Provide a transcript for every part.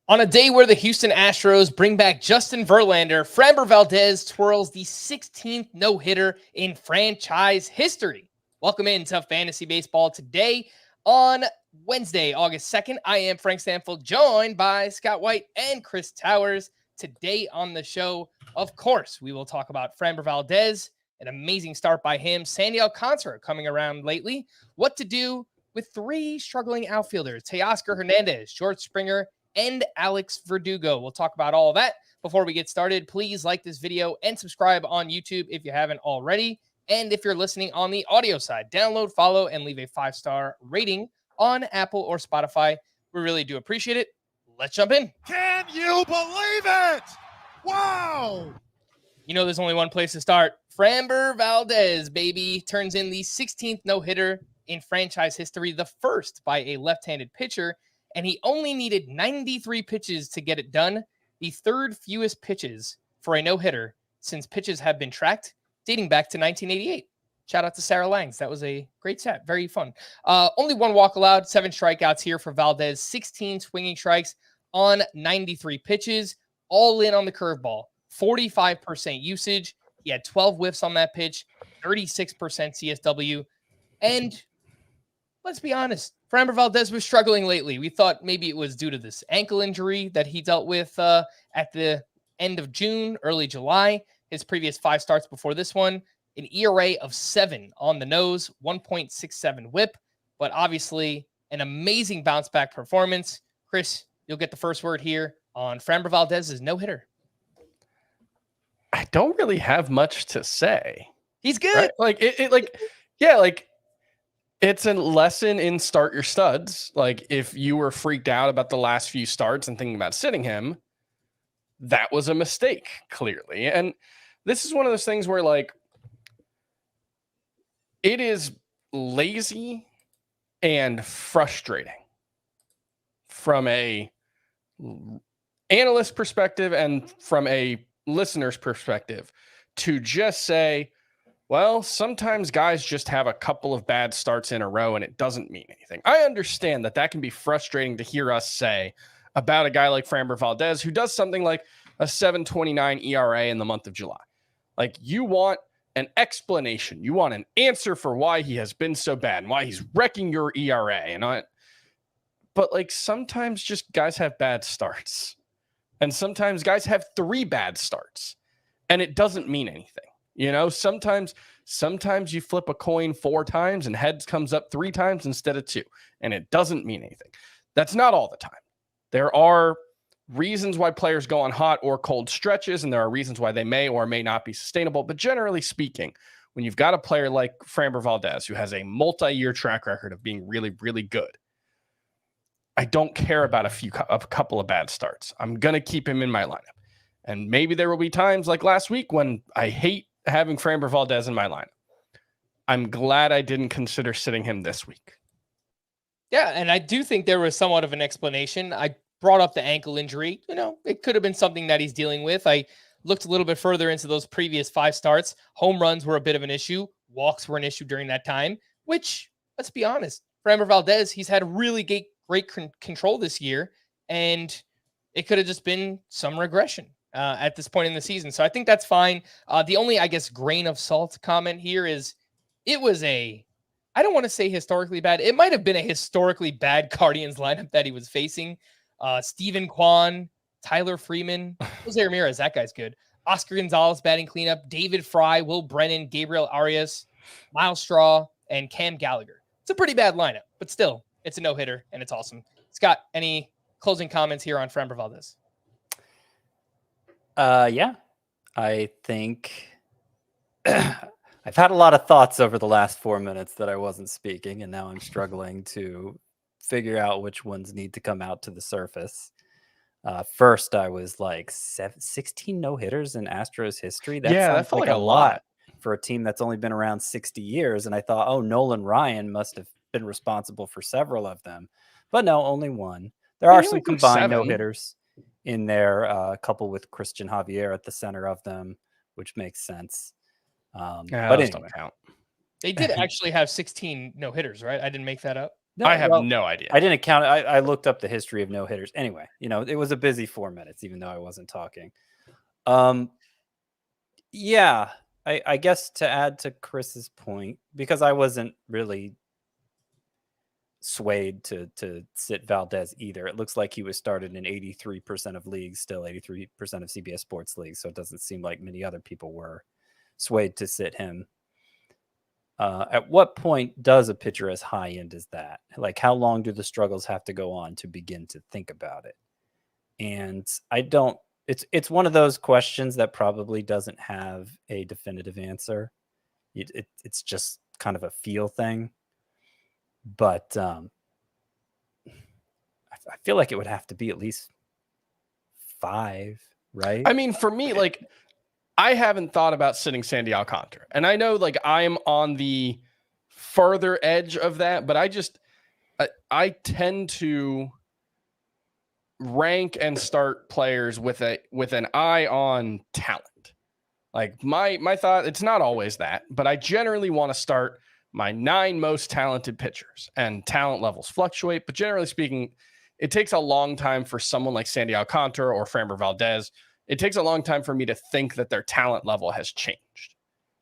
On a day where the Houston Astros bring back Justin Verlander, Framber Valdez twirls the 16th no-hitter in franchise history. Welcome into Fantasy Baseball today on Wednesday, August 2nd. I am Frank Stampfl, joined by Scott White and Chris Towers. Today on the show, of course, we will talk about Framber Valdez, an amazing start by him, Sandy Alcantara coming around lately, what to do with three struggling outfielders, Teoscar Hernandez, George Springer, and Alex Verdugo. We'll talk about all of that. Before we get started, please like this video and subscribe on YouTube if you haven't already. And if you're listening on the audio side, download, follow, and leave a 5-star rating on Apple or Spotify. We really do appreciate it. Let's jump in. Can you believe it? Wow! You know there's only one place to start. Framber Valdez, baby, turns in the 16th no-hitter in franchise history, the first by a left-handed pitcher, and he only needed 93 pitches to get it done, the third fewest pitches for a no-hitter since pitches have been tracked, dating back to 1988. Shout out to Sarah Langs. That was a great stat. Very fun. Only one walk allowed, 7 strikeouts here for Valdez, 16 swinging strikes on 93 pitches, all in on the curveball, 45% usage. He had 12 whiffs on that pitch, 36% CSW, and let's be honest, Framber Valdez was struggling lately. We thought maybe it was due to this ankle injury that he dealt with at the end of June, early July. His previous 5 starts before this one, an ERA of 7 on the nose, 1.67 whip, but obviously an amazing bounce back performance. Chris, you'll get the first word here on Framber Valdez's no-hitter. I don't really have much to say. He's good. Right? It's a lesson in start your studs. Like, if you were freaked out about the last few starts and thinking about sitting him, that was a mistake, clearly. And this is one of those things where, like, it is lazy and frustrating from a analyst perspective and from a listener's perspective to just say, well, sometimes guys just have a couple of bad starts in a row and it doesn't mean anything. I understand that can be frustrating to hear us say about a guy like Framber Valdez, who does something like a 7.29 ERA in the month of July. Like, you want an explanation. You want an answer for why he has been so bad and why he's wrecking your ERA. But like, sometimes just guys have bad starts. And sometimes guys have 3 bad starts and it doesn't mean anything. You know, sometimes you flip a coin 4 times and heads comes up 3 times instead of 2, and it doesn't mean anything. That's not all the time. There are reasons why players go on hot or cold stretches, and there are reasons why they may or may not be sustainable. But generally speaking, when you've got a player like Framber Valdez, who has a multi-year track record of being really, really good, I don't care about a couple of bad starts. I'm going to keep him in my lineup. And maybe there will be times like last week when I hate having Framber Valdez in my lineup. I'm glad I didn't consider sitting him this week. Yeah, and I do think there was somewhat of an explanation. I brought up the ankle injury. You know, it could have been something that he's dealing with. I looked a little bit further into those previous 5 starts. Home runs were a bit of an issue. Walks were an issue during that time, which, let's be honest, Framber Valdez, he's had really great control this year, and it could have just been some regression at this point in the season. So I think that's fine. The only, I guess, grain of salt comment here is it was I don't want to say historically bad. It might have been a historically bad Guardians lineup that he was facing. Steven Kwan, Tyler Freeman, Jose Ramirez, that guy's good. Oscar Gonzalez batting cleanup, David Fry, Will Brennan, Gabriel Arias, Miles Straw, and Cam Gallagher. It's a pretty bad lineup, but still, it's a no-hitter, and it's awesome. Scott, any closing comments here on Framber Valdez? Yeah, I think I've had a lot of thoughts over the last 4 minutes that I wasn't speaking, and now I'm struggling to figure out which ones need to come out to the surface. First, I was like 16 no-hitters in Astros history. That sounds like a lot for a team that's only been around 60 years. And I thought, oh, Nolan Ryan must have been responsible for several of them. But no, only one. There are some combined no-hitters in there, a couple with Christian Javier at the center of them, which makes sense. But anyway, they did actually have 16 no-hitters, right? I didn't make that up. No, I have well, no idea. I didn't count. I looked up the history of no hitters. Anyway, it was a busy 4 minutes, even though I wasn't talking. Yeah, I guess to add to Chris's point, because I wasn't really swayed to sit Valdez either. It looks like he was started in 83% of leagues, still 83% of CBS Sports leagues. So it doesn't seem like many other people were swayed to sit him. At what point does a pitcher as high end as that? Like, how long do the struggles have to go on to begin to think about it? And I don't. It's one of those questions that probably doesn't have a definitive answer. It's just kind of a feel thing. But I feel like it would have to be at least 5, right? I mean, for me, like, I haven't thought about sitting Sandy Alcantara. And I know, like, I'm on the further edge of that, but I tend to rank and start players with an eye on talent. Like, my thought, it's not always that, but I generally want to start my 9 most talented pitchers, and talent levels fluctuate, but generally speaking, it takes a long time for someone like Sandy Alcantara or Framber Valdez. It takes a long time for me to think that their talent level has changed.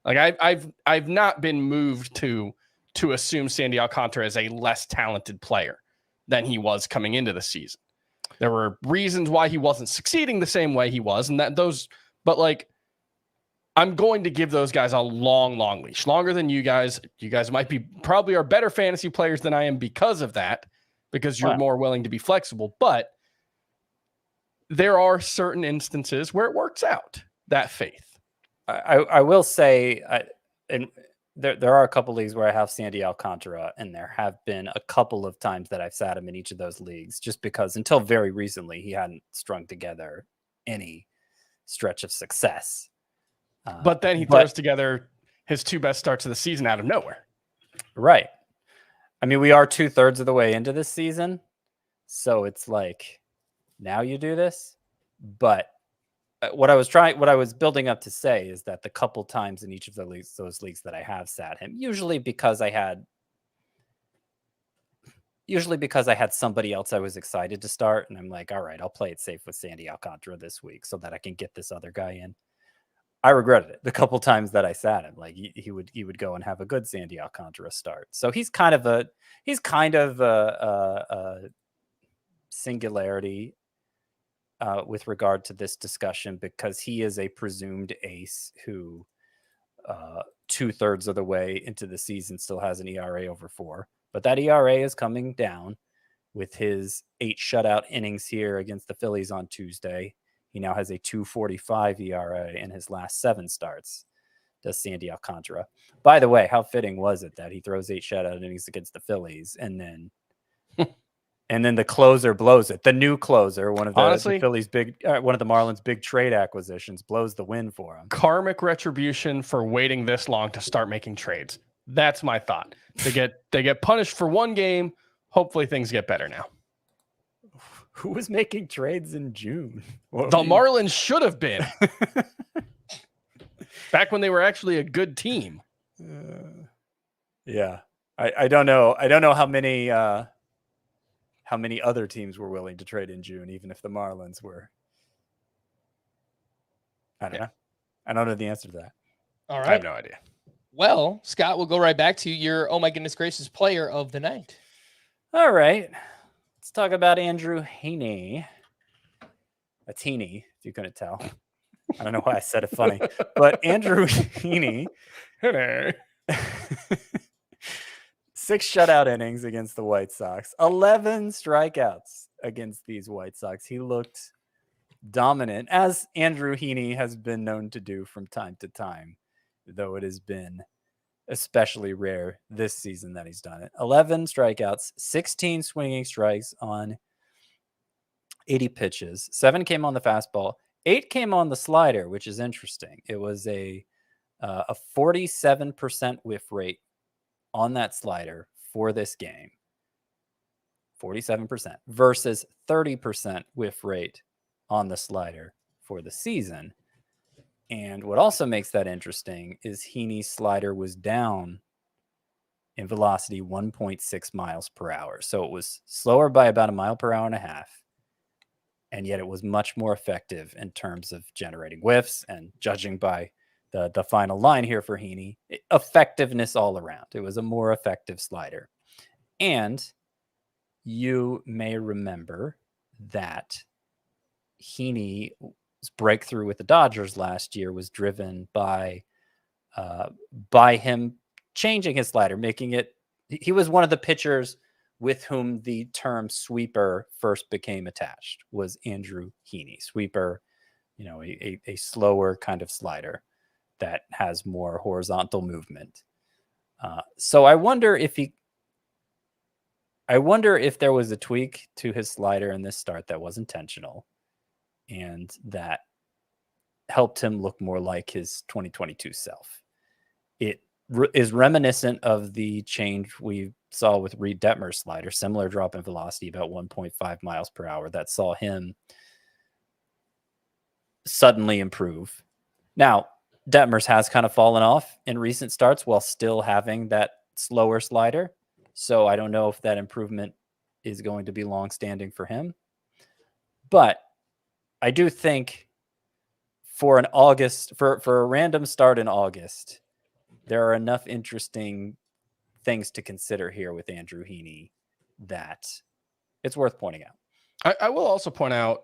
Like, I've not been moved to assume Sandy Alcantara is a less talented player than he was coming into the season. There were reasons why he wasn't succeeding the same way he was, but like, I'm going to give those guys a long, long leash, longer than you guys. You guys probably are better fantasy players than I am because of that, because you're more willing to be flexible. But there are certain instances where it works out, that faith. I will say, and there are a couple leagues where I have Sandy Alcantara, and there have been a couple of times that I've sat him in each of those leagues, just because until very recently he hadn't strung together any stretch of success. But then he throws together his 2 best starts of the season out of nowhere. Right. I mean, we are 2/3 of the way into this season, so it's like, now you do this. But what I was building up to say is that the couple times in each of those leagues that I have sat him, usually because I had somebody else I was excited to start, and I'm like, all right, I'll play it safe with Sandy Alcantara this week so that I can get this other guy in. I regretted it the couple times that I sat him. Like, he would go and have a good Sandy Alcantara start. So he's kind of a singularity with regard to this discussion, because he is a presumed ace who 2/3 of the way into the season still has an ERA over 4. But that ERA is coming down with his 8 shutout innings here against the Phillies on Tuesday. He now has a 2.45 ERA in his last 7 starts, does Sandy Alcantara. By the way, how fitting was it that he throws 8 shutout innings against the Phillies, and then the closer blows it. The new closer, one of the Phillies one of the Marlins' big trade acquisitions, blows the win for him. Karmic retribution for waiting this long to start making trades. That's my thought. They get punished for 1 game. Hopefully things get better now. Who was making trades in June? The Marlins should have been. Back when they were actually a good team. Yeah. I don't know. I don't know how many other teams were willing to trade in June, even if the Marlins were. I don't know. I don't know the answer to that. All right. I have no idea. Well, Scott, we'll go right back to your, oh my goodness gracious, player of the night. All right. Let's talk about Andrew Heaney. That's Heaney, if you couldn't tell. I don't know why I said it funny, but Andrew Heaney. 6 shutout innings against the White Sox, 11 strikeouts against these White Sox. He looked dominant, as Andrew Heaney has been known to do from time to time, though it has been especially rare this season that he's done it. 11 strikeouts, 16 swinging strikes on 80 pitches. 7 came on the fastball, 8 came on the slider, which is interesting. It was a 47% whiff rate on that slider for this game. 47% versus 30% whiff rate on the slider for the season. And what also makes that interesting is Heaney's slider was down in velocity 1.6 miles per hour. So it was slower by about 1 mile per hour and a half. And yet it was much more effective in terms of generating whiffs, and judging by the final line here for Heaney, effectiveness all around. It was a more effective slider. And you may remember that Heaney's breakthrough with the Dodgers last year was driven by him changing his slider, making it. He was one of the pitchers with whom the term sweeper first became attached, was Andrew Heaney. Sweeper, a slower kind of slider that has more horizontal movement. So I wonder if there was a tweak to his slider in this start that was intentional and that helped him look more like his 2022 self. It is reminiscent of the change we saw with Reed Detmer's slider, similar drop in velocity, about 1.5 miles per hour, that saw him suddenly improve. Now, Detmer's has kind of fallen off in recent starts while still having that slower slider. So I don't know if that improvement is going to be long-standing for him. But I do think for a random start in August, there are enough interesting things to consider here with Andrew Heaney that it's worth pointing out. I will also point out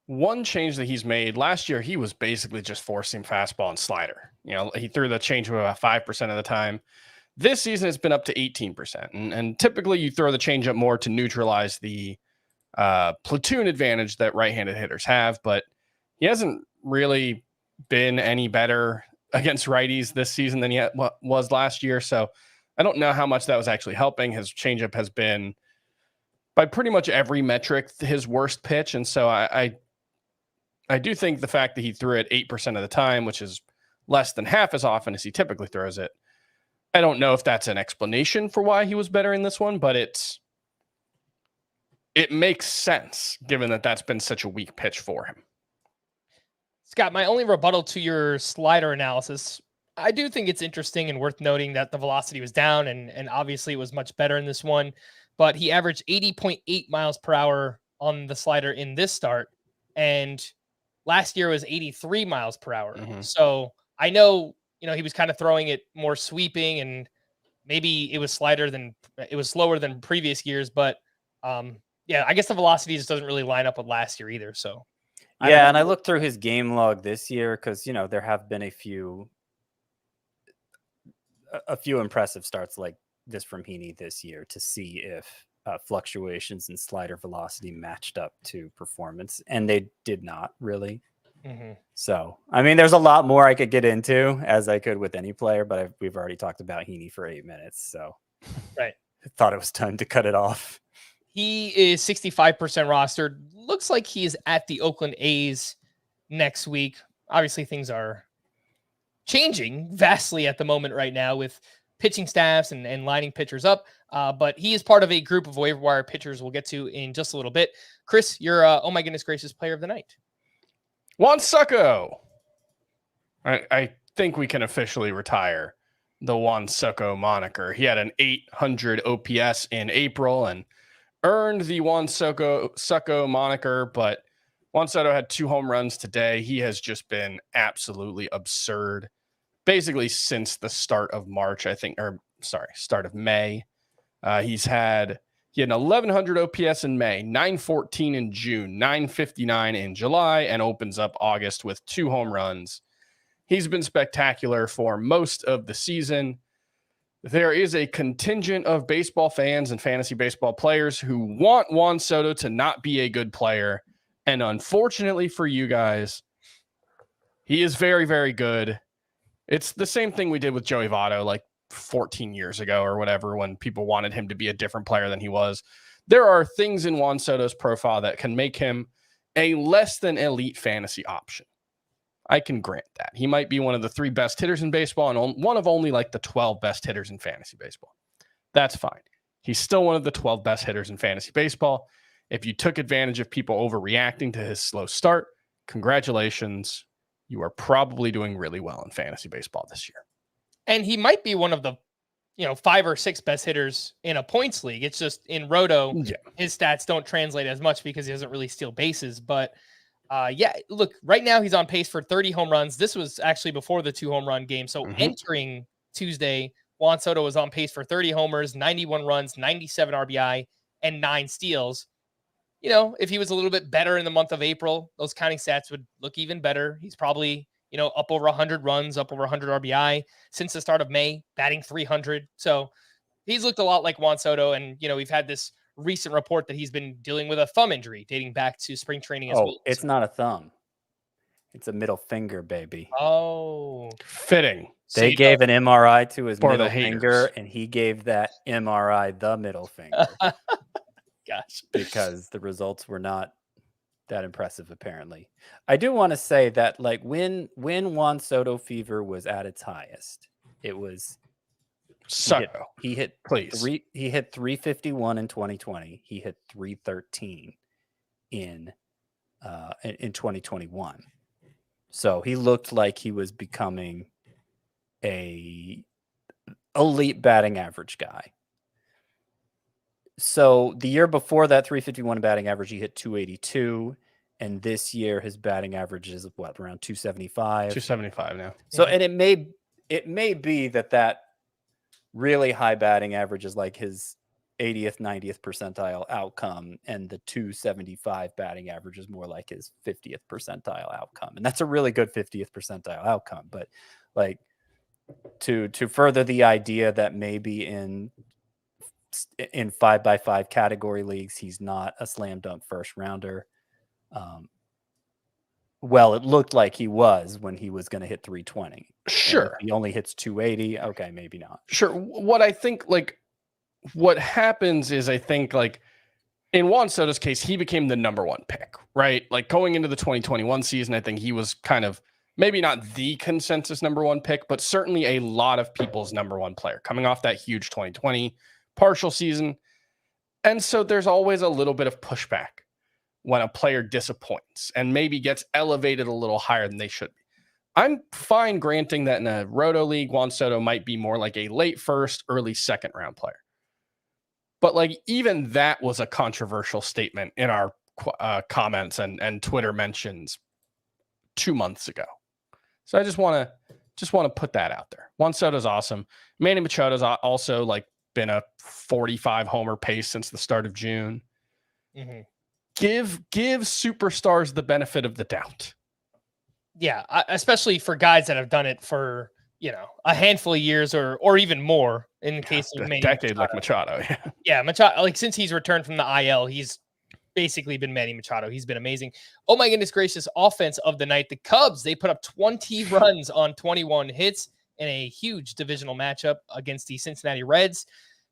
one change that he's made. Last year, he was basically just forcing fastball and slider. He threw the changeup about 5% of the time. This season, it's been up to 18%. And typically, you throw the changeup more to neutralize the platoon advantage that right-handed hitters have. But he hasn't really been any better against righties this season than he was last year. So I don't know how much that was actually helping. His changeup has been, by pretty much every metric, his worst pitch. And so I do think the fact that he threw it 8% of the time, which is less than half as often as he typically throws it, I don't know if that's an explanation for why he was better in this one, but it makes sense given that that's been such a weak pitch for him. Scott, my only rebuttal to your slider analysis, I do think it's interesting and worth noting that the velocity was down, and obviously it was much better in this one, but he averaged 80.8 miles per hour on the slider in this start, and last year was 83 miles per hour. Mm-hmm. So I know, he was kind of throwing it more sweeping, and maybe it was slower than previous years, but yeah, I guess the velocity just doesn't really line up with last year either. So yeah, and I looked through his game log this year because there have been a few impressive starts like this from Heaney this year to see if fluctuations in slider velocity matched up to performance, and they did not really. Mm-hmm. So, I mean, there's a lot more I could get into, as I could with any player, but we've already talked about Heaney for 8 minutes, so right. I thought it was time to cut it off. He is 65% rostered. Looks like he is at the Oakland A's next week. Obviously, things are changing vastly at the moment right now with pitching staffs and lining pitchers up. But he is part of a group of waiver wire pitchers we'll get to in just a little bit. Chris, your oh my goodness gracious player of the night. Juan Soto. I think we can officially retire the Juan Soto moniker. He had an 800 OPS in April and earned the Juan Soto moniker, but Juan Soto had 2 home runs today. He has just been absolutely absurd, basically since the start of March, start of May. He had an 1100 OPS in May, 914 in June, 959 in July, and opens up August with 2 home runs. He's been spectacular for most of the season. There is a contingent of baseball fans and fantasy baseball players who want Juan Soto to not be a good player. And unfortunately for you guys, he is very, very good. It's the same thing we did with Joey Votto like 14 years ago or whatever, when people wanted him to be a different player than he was. There are things in Juan Soto's profile that can make him a less than elite fantasy option. I can grant that. He might be one of the 3 best hitters in baseball and one of only like the 12 best hitters in fantasy baseball. That's fine. He's still one of the 12 best hitters in fantasy baseball. If you took advantage of people overreacting to his slow start, congratulations. You are probably doing really well in fantasy baseball this year. And he might be one of the 5 or 6 best hitters in a points league. It's just in Roto, Yeah. his stats don't translate as much because he doesn't really steal bases. But look, right now he's on pace for 30 home runs. This was actually before the 2 home run game. So entering Tuesday, Juan Soto was on pace for 30 homers, 91 runs, 97 RBI, and 9 steals. If he was a little bit better in the month of April, those counting stats would look even better. He's probably up over 100 runs, up over 100 RBI since the start of May, batting 300. So he's looked a lot like Juan Soto. And, we've had this recent report that he's been dealing with a thumb injury dating back to spring training as well. It's not a thumb. It's a middle finger, baby. Oh. Fitting. They gave an MRI to his For middle the haters. finger, and he gave that MRI the middle finger. Gosh. Because the results were not that impressive, apparently. I do want to say that, like, when Juan Soto fever was at its highest, it was Soto. He hit 351 in 2020. He hit 313 in 2021. So he looked like he was becoming a elite batting average guy. So the year before that 351 batting average, he hit 282. And this year, his batting average is around 275. 275 now. So, and it may be that really high batting average is like his 80th, 90th percentile outcome, and the 275 batting average is more like his 50th percentile outcome. And that's a really good 50th percentile outcome. But like to further the idea that maybe in 5x5 category leagues, he's not a slam dunk first rounder. Well, it looked like he was when he was going to hit 320. Sure. He only hits 280. Okay, maybe not. Sure. What I think, like, what happens is, I think, like, in Juan Soto's case, he became the number 1 pick, right? Like, going into the 2021 season, I think he was kind of maybe not the consensus number 1 pick, but certainly a lot of people's number 1 player coming off that huge 2020 partial season. And so there's always a little bit of pushback when a player disappoints and maybe gets elevated a little higher than they should be. I'm fine granting that in a Roto league, Juan Soto might be more like a late first, early second round player. But like, even that was a controversial statement in our comments and Twitter mentions 2 months ago. So I just want to put that out there. Juan Soto's awesome. Manny Machado's also like been a 45 homer pace since the start of June. Mm-hmm. Give superstars the benefit of the doubt. Yeah, especially for guys that have done it for, a handful of years or even more in the case of a Manny decade Machado. like Machado. Yeah, Machado, like since he's returned from the IL, he's basically been Manny Machado. He's been amazing. Oh my goodness gracious, offense of the night. The Cubs, they put up 20 runs on 21 hits in a huge divisional matchup against the Cincinnati Reds.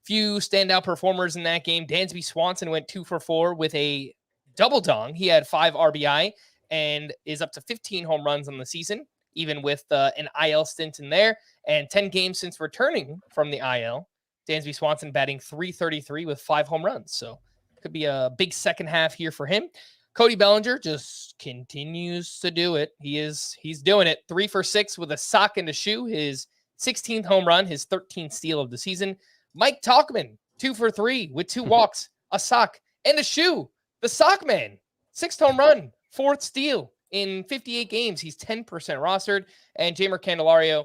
Few standout performers in that game. Dansby Swanson went 2 for 4 with a double dong. He had 5 RBI and is up to 15 home runs on the season, even with an IL stint in there. And 10 games since returning from the IL, Dansby Swanson batting .333 with 5 home runs. So could be a big second half here for him. Cody Bellinger just continues to do it. He's doing it. 3 for 6 with a sock and a shoe. His 16th home run, his 13th steal of the season. Mike Tauchman, 2 for 3 with 2 walks, a sock, and a shoe. The sock man, 6th home run, 4th steal in 58 games. He's 10% rostered. And Jeimer Candelario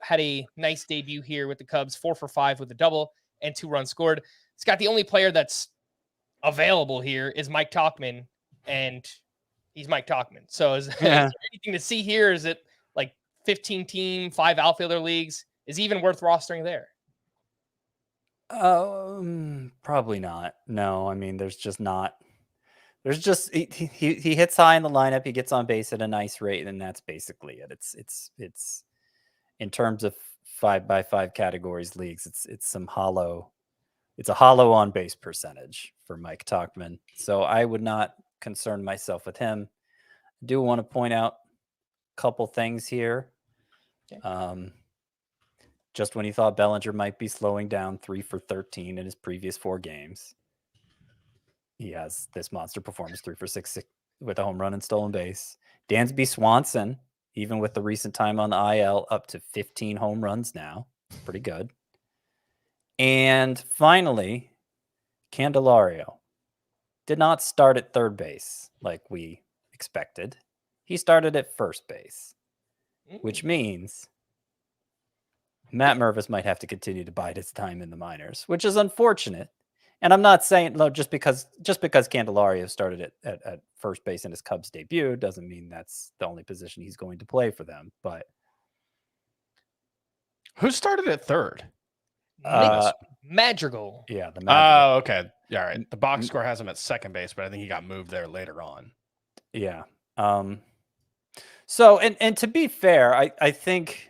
had a nice debut here with the Cubs, 4 for 5 with a double and 2 runs scored. Scott, the only player that's available here is Mike Tauchman, and he's Mike Tauchman. So is there anything to see here? Is it like 15 team, 5 outfielder leagues? Is he even worth rostering there? Probably not. No, I mean, he hits high in the lineup. He gets on base at a nice rate, and that's basically it. It's in terms of 5x5 categories leagues, it's a hollow on base percentage for Mike Tauchman. So I would not concern myself with him. I do want to point out a couple things here. Okay. Just when you thought Bellinger might be slowing down, 3 for 13 in his previous 4 games, he has this monster performance, 3 for 6 with a home run and stolen base. Dansby Swanson, even with the recent time on the IL, up to 15 home runs now. Pretty good. And finally, Candelario did not start at third base like we expected. He started at first base, which means Matt Mervis might have to continue to bide his time in the minors, which is unfortunate. And I'm not saying just because Candelario started at first base in his Cubs debut doesn't mean that's the only position he's going to play for them. But who started at third? Madrigal. Yeah, the Madrigal. Oh, okay. Yeah, all right. The box score has him at second base, but I think he got moved there later on. Yeah. So, and to be fair, I think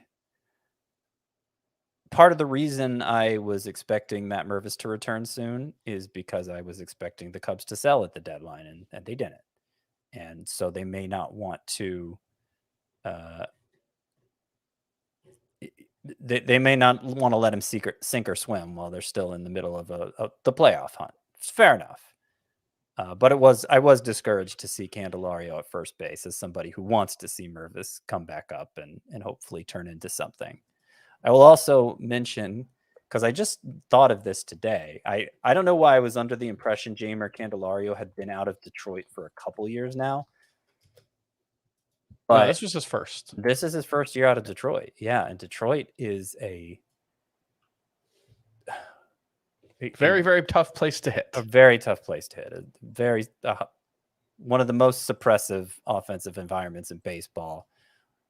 part of the reason I was expecting Matt Mervis to return soon is because I was expecting the Cubs to sell at the deadline, and they didn't. And so they may not want to they may not want to let him sink or swim while they're still in the middle of the playoff hunt. It's fair enough. But I was discouraged to see Candelario at first base as somebody who wants to see Mervis come back up and hopefully turn into something. I will also mention, because I just thought of this today, I don't know why I was under the impression Jeimer Candelario had been out of Detroit for a couple years now. But no, this was his first. This is his first year out of Detroit. Yeah, and Detroit is a very, very tough place to hit. A very tough place to hit. A very one of the most suppressive offensive environments in baseball.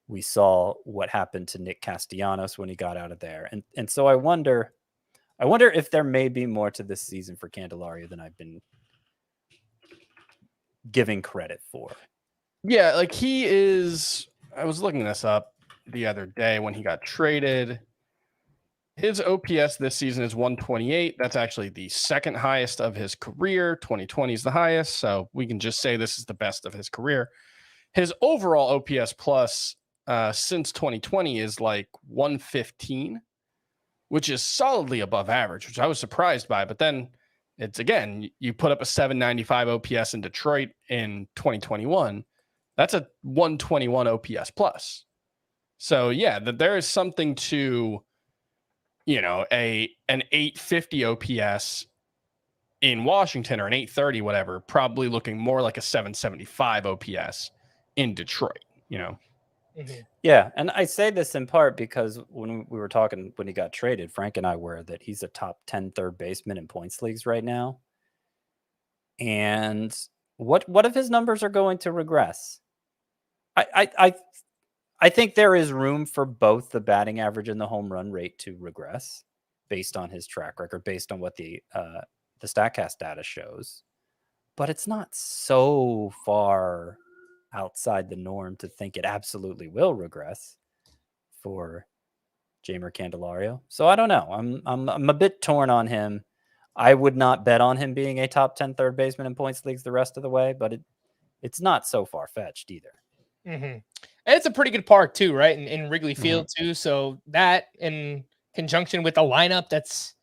We saw what happened to Nick Castellanos when he got out of there. And so I wonder if there may be more to this season for Candelario than I've been giving credit for. Yeah, like he is. I was looking this up the other day when he got traded. His OPS this season is 128. That's actually the second highest of his career. 2020 is the highest. So we can just say this is the best of his career. His overall OPS plus since 2020 is like 115, which is solidly above average, which I was surprised by. But then it's, again, you put up a 795 OPS in Detroit in 2021. That's a 121 OPS plus. So yeah, that there is something to, you know, an 850 OPS in Washington or an 830, whatever, probably looking more like a 775 OPS in Detroit, you know? Mm-hmm. Yeah. And I say this in part because when we were talking, when he got traded, Frank and I were that he's a top 10 third baseman in points leagues right now. And what if his numbers are going to regress? I think there is room for both the batting average and the home run rate to regress based on his track record, based on what the StatCast data shows. But it's not so far outside the norm to think it absolutely will regress for Jeimer Candelario. So I don't know. I'm a bit torn on him. I would not bet on him being a top 10 third baseman in points leagues the rest of the way, but it's not so far-fetched either. Mm-hmm. And it's a pretty good park too, right? In Wrigley Field too. So that in conjunction with a lineup that's,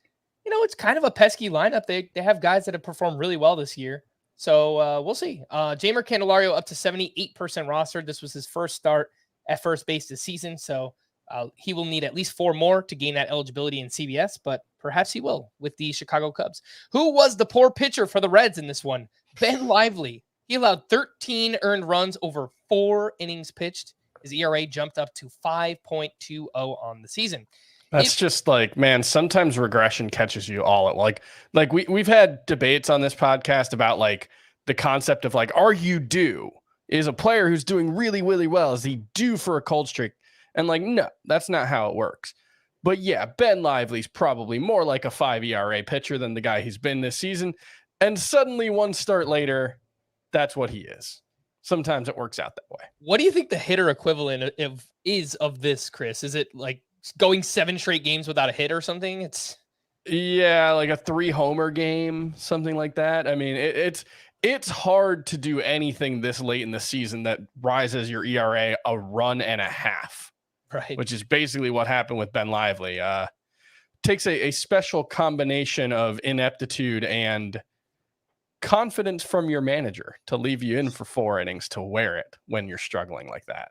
you know, it's kind of a pesky lineup. They have guys that have performed really well this year. So we'll see. Jeimer Candelario up to 78% roster. This was his first start at first base this season. So he will need at least 4 more to gain that eligibility in CBS, but perhaps he will with the Chicago Cubs. Who was the poor pitcher for the Reds in this one? Ben Lively. He allowed 13 earned runs over 4 innings pitched. His ERA jumped up to 5.20 on the season. That's just like, man, sometimes regression catches you all at like we've had debates on this podcast about like the concept of like, are you due? Is a player who's doing really, really well, is he due for a cold streak? And like, no, that's not how it works. But yeah, Ben Lively's probably more like a 5 ERA pitcher than the guy he's been this season. And suddenly one start later, that's what he is. Sometimes it works out that way. What do you think the hitter equivalent is of this, Chris? Is it like going 7 straight games without a hit or something? Yeah, like a 3-homer game, something like that. I mean, it's hard to do anything this late in the season that rises your ERA a run and a half, right? Which is basically what happened with Ben Lively. Takes a special combination of ineptitude and confidence from your manager to leave you in for 4 innings to wear it when you're struggling like that.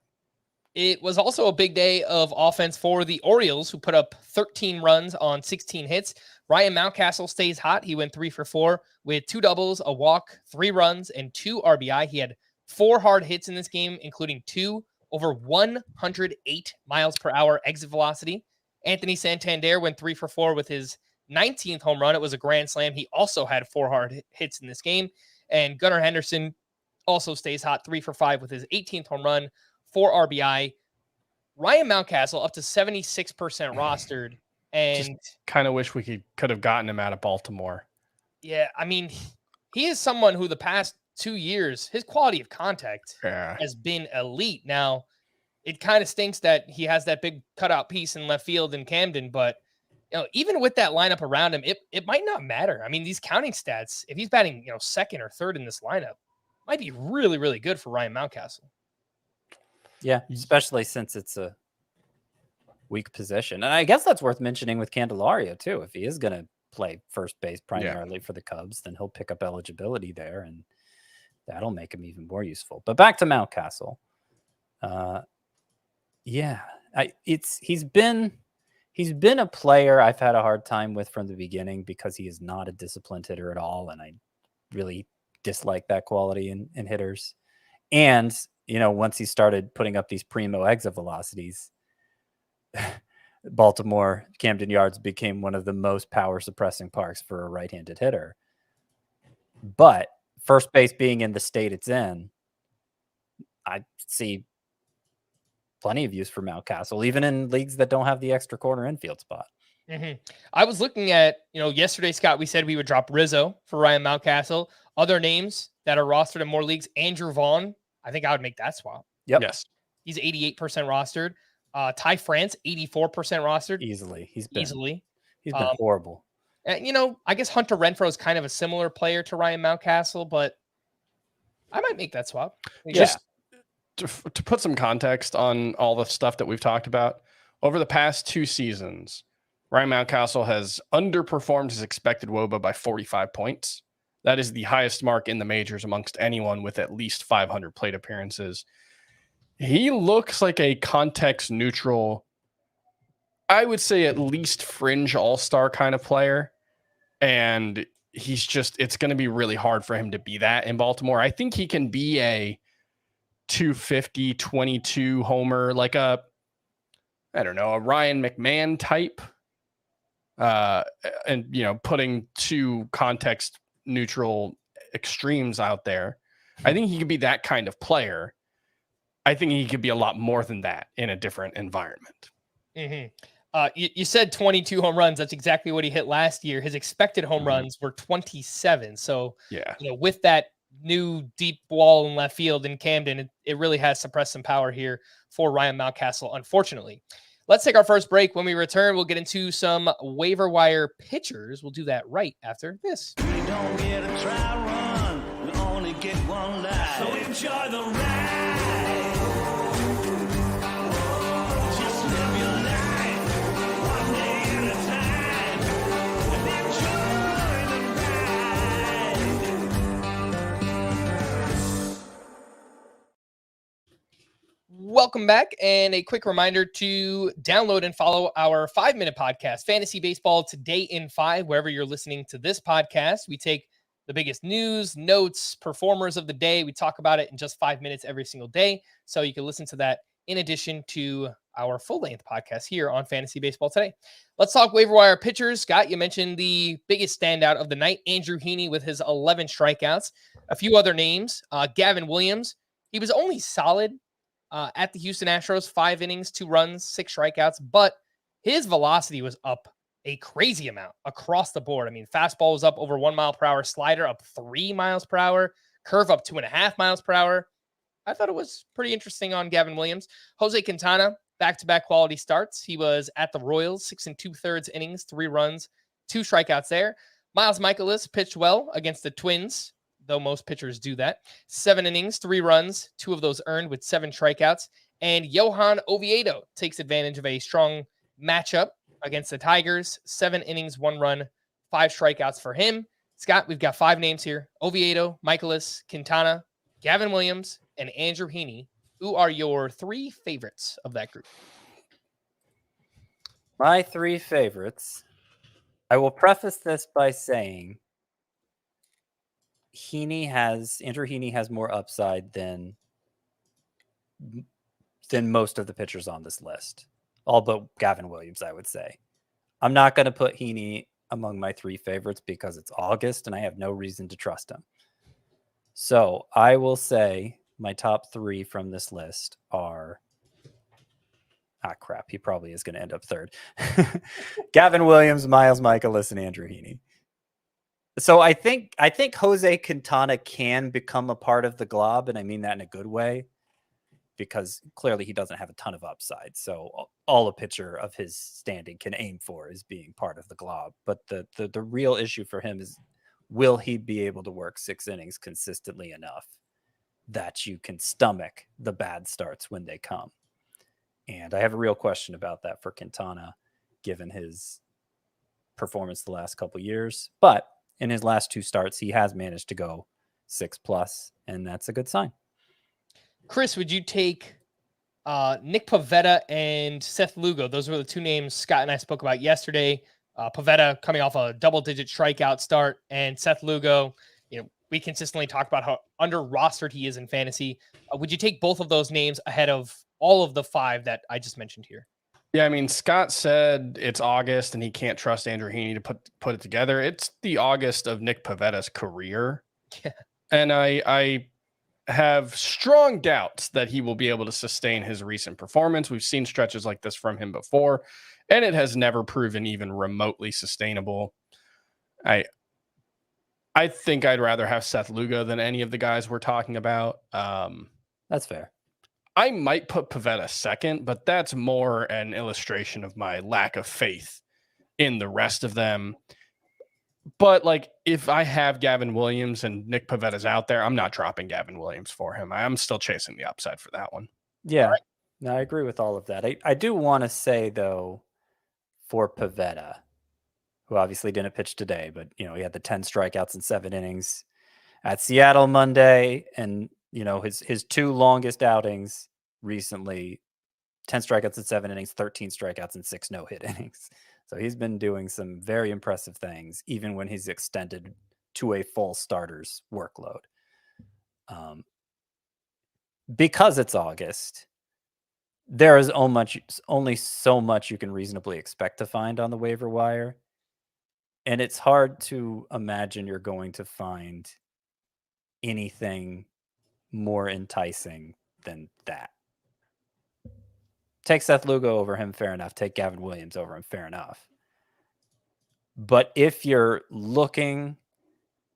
It was also a big day of offense for the Orioles, who put up 13 runs on 16 hits. Ryan Mountcastle stays hot. He went 3 for 4 with 2 doubles, a walk, 3 runs, and 2 RBI. He had 4 hard hits in this game, including 2 over 108 miles per hour exit velocity. Anthony Santander went 3 for 4 with his 19th home run. It was a grand slam. He also had 4 hard hits in this game. And Gunnar Henderson also stays hot, 3 for 5 with his 18th home run, 4 RBI. Ryan Mountcastle up to 76% rostered. And kind of wish we could have gotten him out of Baltimore. Yeah, I mean, he is someone who the past 2 years, his quality of contact has been elite. Now, it kind of stinks that he has that big cutout piece in left field in Camden, but even with that lineup around him, it might not matter. I mean, these counting stats, if he's batting, second or third in this lineup, might be really, really good for Ryan Mountcastle. Yeah, especially since it's a weak position. And I guess that's worth mentioning with Candelario, too. If he is going to play first base primarily for the Cubs, then he'll pick up eligibility there, and that'll make him even more useful. But back to Mountcastle. He's been a player I've had a hard time with from the beginning because he is not a disciplined hitter at all, and I really dislike that quality in hitters. And once he started putting up these primo exit velocities, Baltimore Camden Yards became one of the most power suppressing parks for a right-handed hitter. But first base being in the state it's in, I see plenty of use for Mountcastle, even in leagues that don't have the extra corner infield spot. Mm-hmm. I was looking at, yesterday, Scott, we said we would drop Rizzo for Ryan Mountcastle. Other names that are rostered in more leagues, Andrew Vaughn. I think I would make that swap. Yep. Yes. He's 88% rostered. Ty France, 84% rostered. Easily. He's been horrible. And, I guess Hunter Renfroe is kind of a similar player to Ryan Mountcastle, but I might make that swap. Just to put some context on all the stuff that we've talked about, over the past 2 seasons, Ryan Mountcastle has underperformed his expected WOBA by 45 points. That is the highest mark in the majors amongst anyone with at least 500 plate appearances. He looks like a context neutral, I would say at least fringe all-star kind of player. And it's going to be really hard for him to be that in Baltimore. I think he can be a 250, 22 homer, like a Ryan McMahon type. And, putting 2 context neutral extremes out there. I think he could be that kind of player. I think he could be a lot more than that in a different environment. Mm-hmm. You said 22 home runs. That's exactly what he hit last year. His expected home runs were 27. So, with that new deep wall in left field in Camden, it really has suppressed some power here for Ryan Mountcastle, unfortunately. Let's take our first break. When we return, we'll get into some waiver wire pitchers. We'll do that right after this. We don't get a try run. We only get one life. So enjoy the ride. Just live your life one day at a time. And enjoy the ride. Welcome back, and a quick reminder to download and follow our 5-minute podcast, Fantasy Baseball Today in 5, wherever you're listening to this podcast. We take the biggest news, notes, performers of the day. We talk about it in just 5 minutes every single day, so you can listen to that in addition to our full-length podcast here on Fantasy Baseball Today. Let's talk waiver wire pitchers. Scott, you mentioned the biggest standout of the night, Andrew Heaney with his 11 strikeouts. A few other names, Gavin Williams. He was only solid at the Houston Astros, 5 innings, 2 runs, 6 strikeouts, but his velocity was up a crazy amount across the board. I mean, fastball was up over 1 mile per hour, slider up 3 miles per hour, curve up 2.5 miles per hour. I thought it was pretty interesting on Gavin Williams. Jose Quintana, back-to-back quality starts. He was at the Royals, 6 2/3 innings, 3 runs, 2 strikeouts there. Miles Michaelis pitched well against the Twins, though most pitchers do that. 7 innings, 3 runs, 2 of those earned with 7 strikeouts. And Johan Oviedo takes advantage of a strong matchup against the Tigers. 7 innings, 1 run, 5 strikeouts for him. Scott, we've got 5 names here: Oviedo, Michaelis, Quintana, Gavin Williams, and Andrew Heaney Who are your 3 favorites of that group? My 3 favorites. I will preface this by saying Andrew Heaney has more upside than most of the pitchers on this list. All but Gavin Williams, I would say. I'm not going to put Heaney among my 3 favorites because it's August and I have no reason to trust him. So I will say my top 3 from this list are... crap. He probably is going to end up third. Gavin Williams, Miles Michaelis, and Andrew Heaney. So I think Jose Quintana can become a part of the glob, and I mean that in a good way, because clearly he doesn't have a ton of upside. So all a pitcher of his standing can aim for is being part of the glob. But the real issue for him is, will he be able to work 6 innings consistently enough that you can stomach the bad starts when they come? And I have a real question about that for Quintana, given his performance the last couple of years. But in his last 2 starts, he has managed to go 6+, and that's a good sign. Chris, would you take Nick Pivetta and Seth Lugo? Those were the 2 names Scott and I spoke about yesterday. Pivetta coming off a double-digit strikeout start, and Seth Lugo, we consistently talk about how under-rostered he is in fantasy. Would you take both of those names ahead of all of the 5 that I just mentioned here? Yeah, I mean, Scott said it's August and he can't trust Andrew Heaney to put it together. It's the August of Nick Pivetta's career. Yeah. And I have strong doubts that he will be able to sustain his recent performance. We've seen stretches like this from him before, and it has never proven even remotely sustainable. I think I'd rather have Seth Lugo than any of the guys we're talking about. That's fair. I might put Pivetta second, but that's more an illustration of my lack of faith in the rest of them. But like, if I have Gavin Williams and Nick Pivetta's out there, I'm not dropping Gavin Williams for him. I'm still chasing the upside for that one. Yeah, right. No, I agree with all of that. I do want to say, though, for Pivetta, who obviously didn't pitch today, but, he had the 10 strikeouts in 7 innings at Seattle Monday, and his 2 longest outings recently, 10 strikeouts in 7 innings, 13 strikeouts in 6 no-hit innings. So he's been doing some very impressive things, even when he's extended to a full starter's workload. Because it's August, there is only so much you can reasonably expect to find on the waiver wire. And it's hard to imagine you're going to find anything more enticing than that. Take Seth Lugo over him, fair enough. Take Gavin Williams over him, fair enough. But if you're looking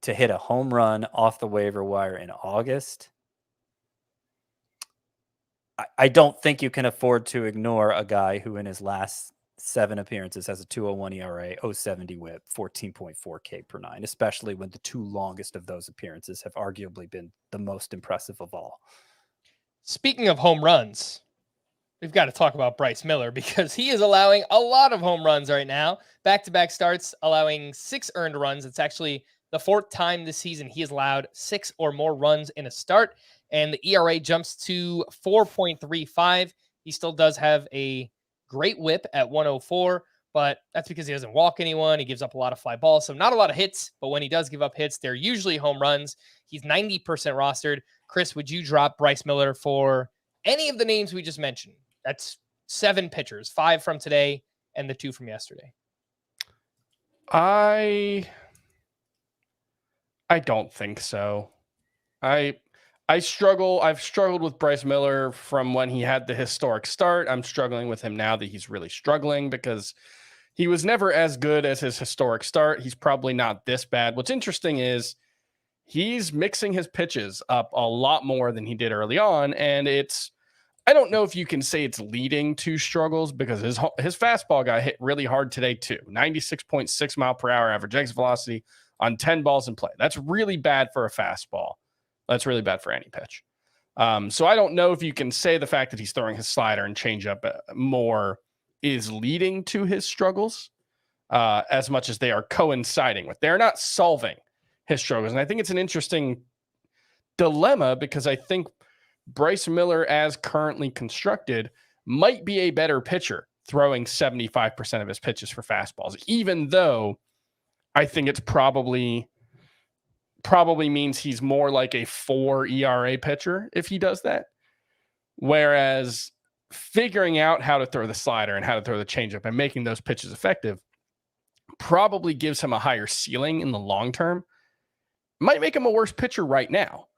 to hit a home run off the waiver wire in August, I don't think you can afford to ignore a guy who in his last 7 appearances has a 2.01 ERA, 0.70 WHIP, 14.4 K per 9, especially when the 2 longest of those appearances have arguably been the most impressive of all. Speaking of home runs, we've got to talk about Bryce Miller because he is allowing a lot of home runs right now. Back-to-back starts, allowing 6 earned runs. It's actually the 4th time this season he has allowed 6 or more runs in a start, and the ERA jumps to 4.35. He still does have a great whip at 104, but that's because he doesn't walk anyone. He gives up a lot of fly balls, so not a lot of hits, but when he does give up hits, they're usually home runs. He's 90% rostered. Chris, would you drop Bryce Miller for any of the names we just mentioned? That's 7 pitchers, 5 from today and the 2 from yesterday. I don't think so. I've struggled with Bryce Miller from when he had the historic start. I'm struggling with him now that he's really struggling because he was never as good as his historic start. He's probably not this bad. What's interesting is he's mixing his pitches up a lot more than he did early on. And I don't know if you can say it's leading to struggles because his fastball got hit really hard today too. 96.6 mile per hour average exit velocity on 10 balls in play. That's really bad for a fastball. That's really bad for any pitch. So I don't know if you can say the fact that he's throwing his slider and changeup more is leading to his struggles as much as they are coinciding with. They're not solving his struggles. And I think it's an interesting dilemma because I think Bryce Miller, as currently constructed, might be a better pitcher throwing 75% of his pitches for fastballs, even though I think it's probably means he's more like a 4 ERA pitcher if he does that. Whereas figuring out how to throw the slider and how to throw the changeup and making those pitches effective probably gives him a higher ceiling in the long term. Might make him a worse pitcher right now.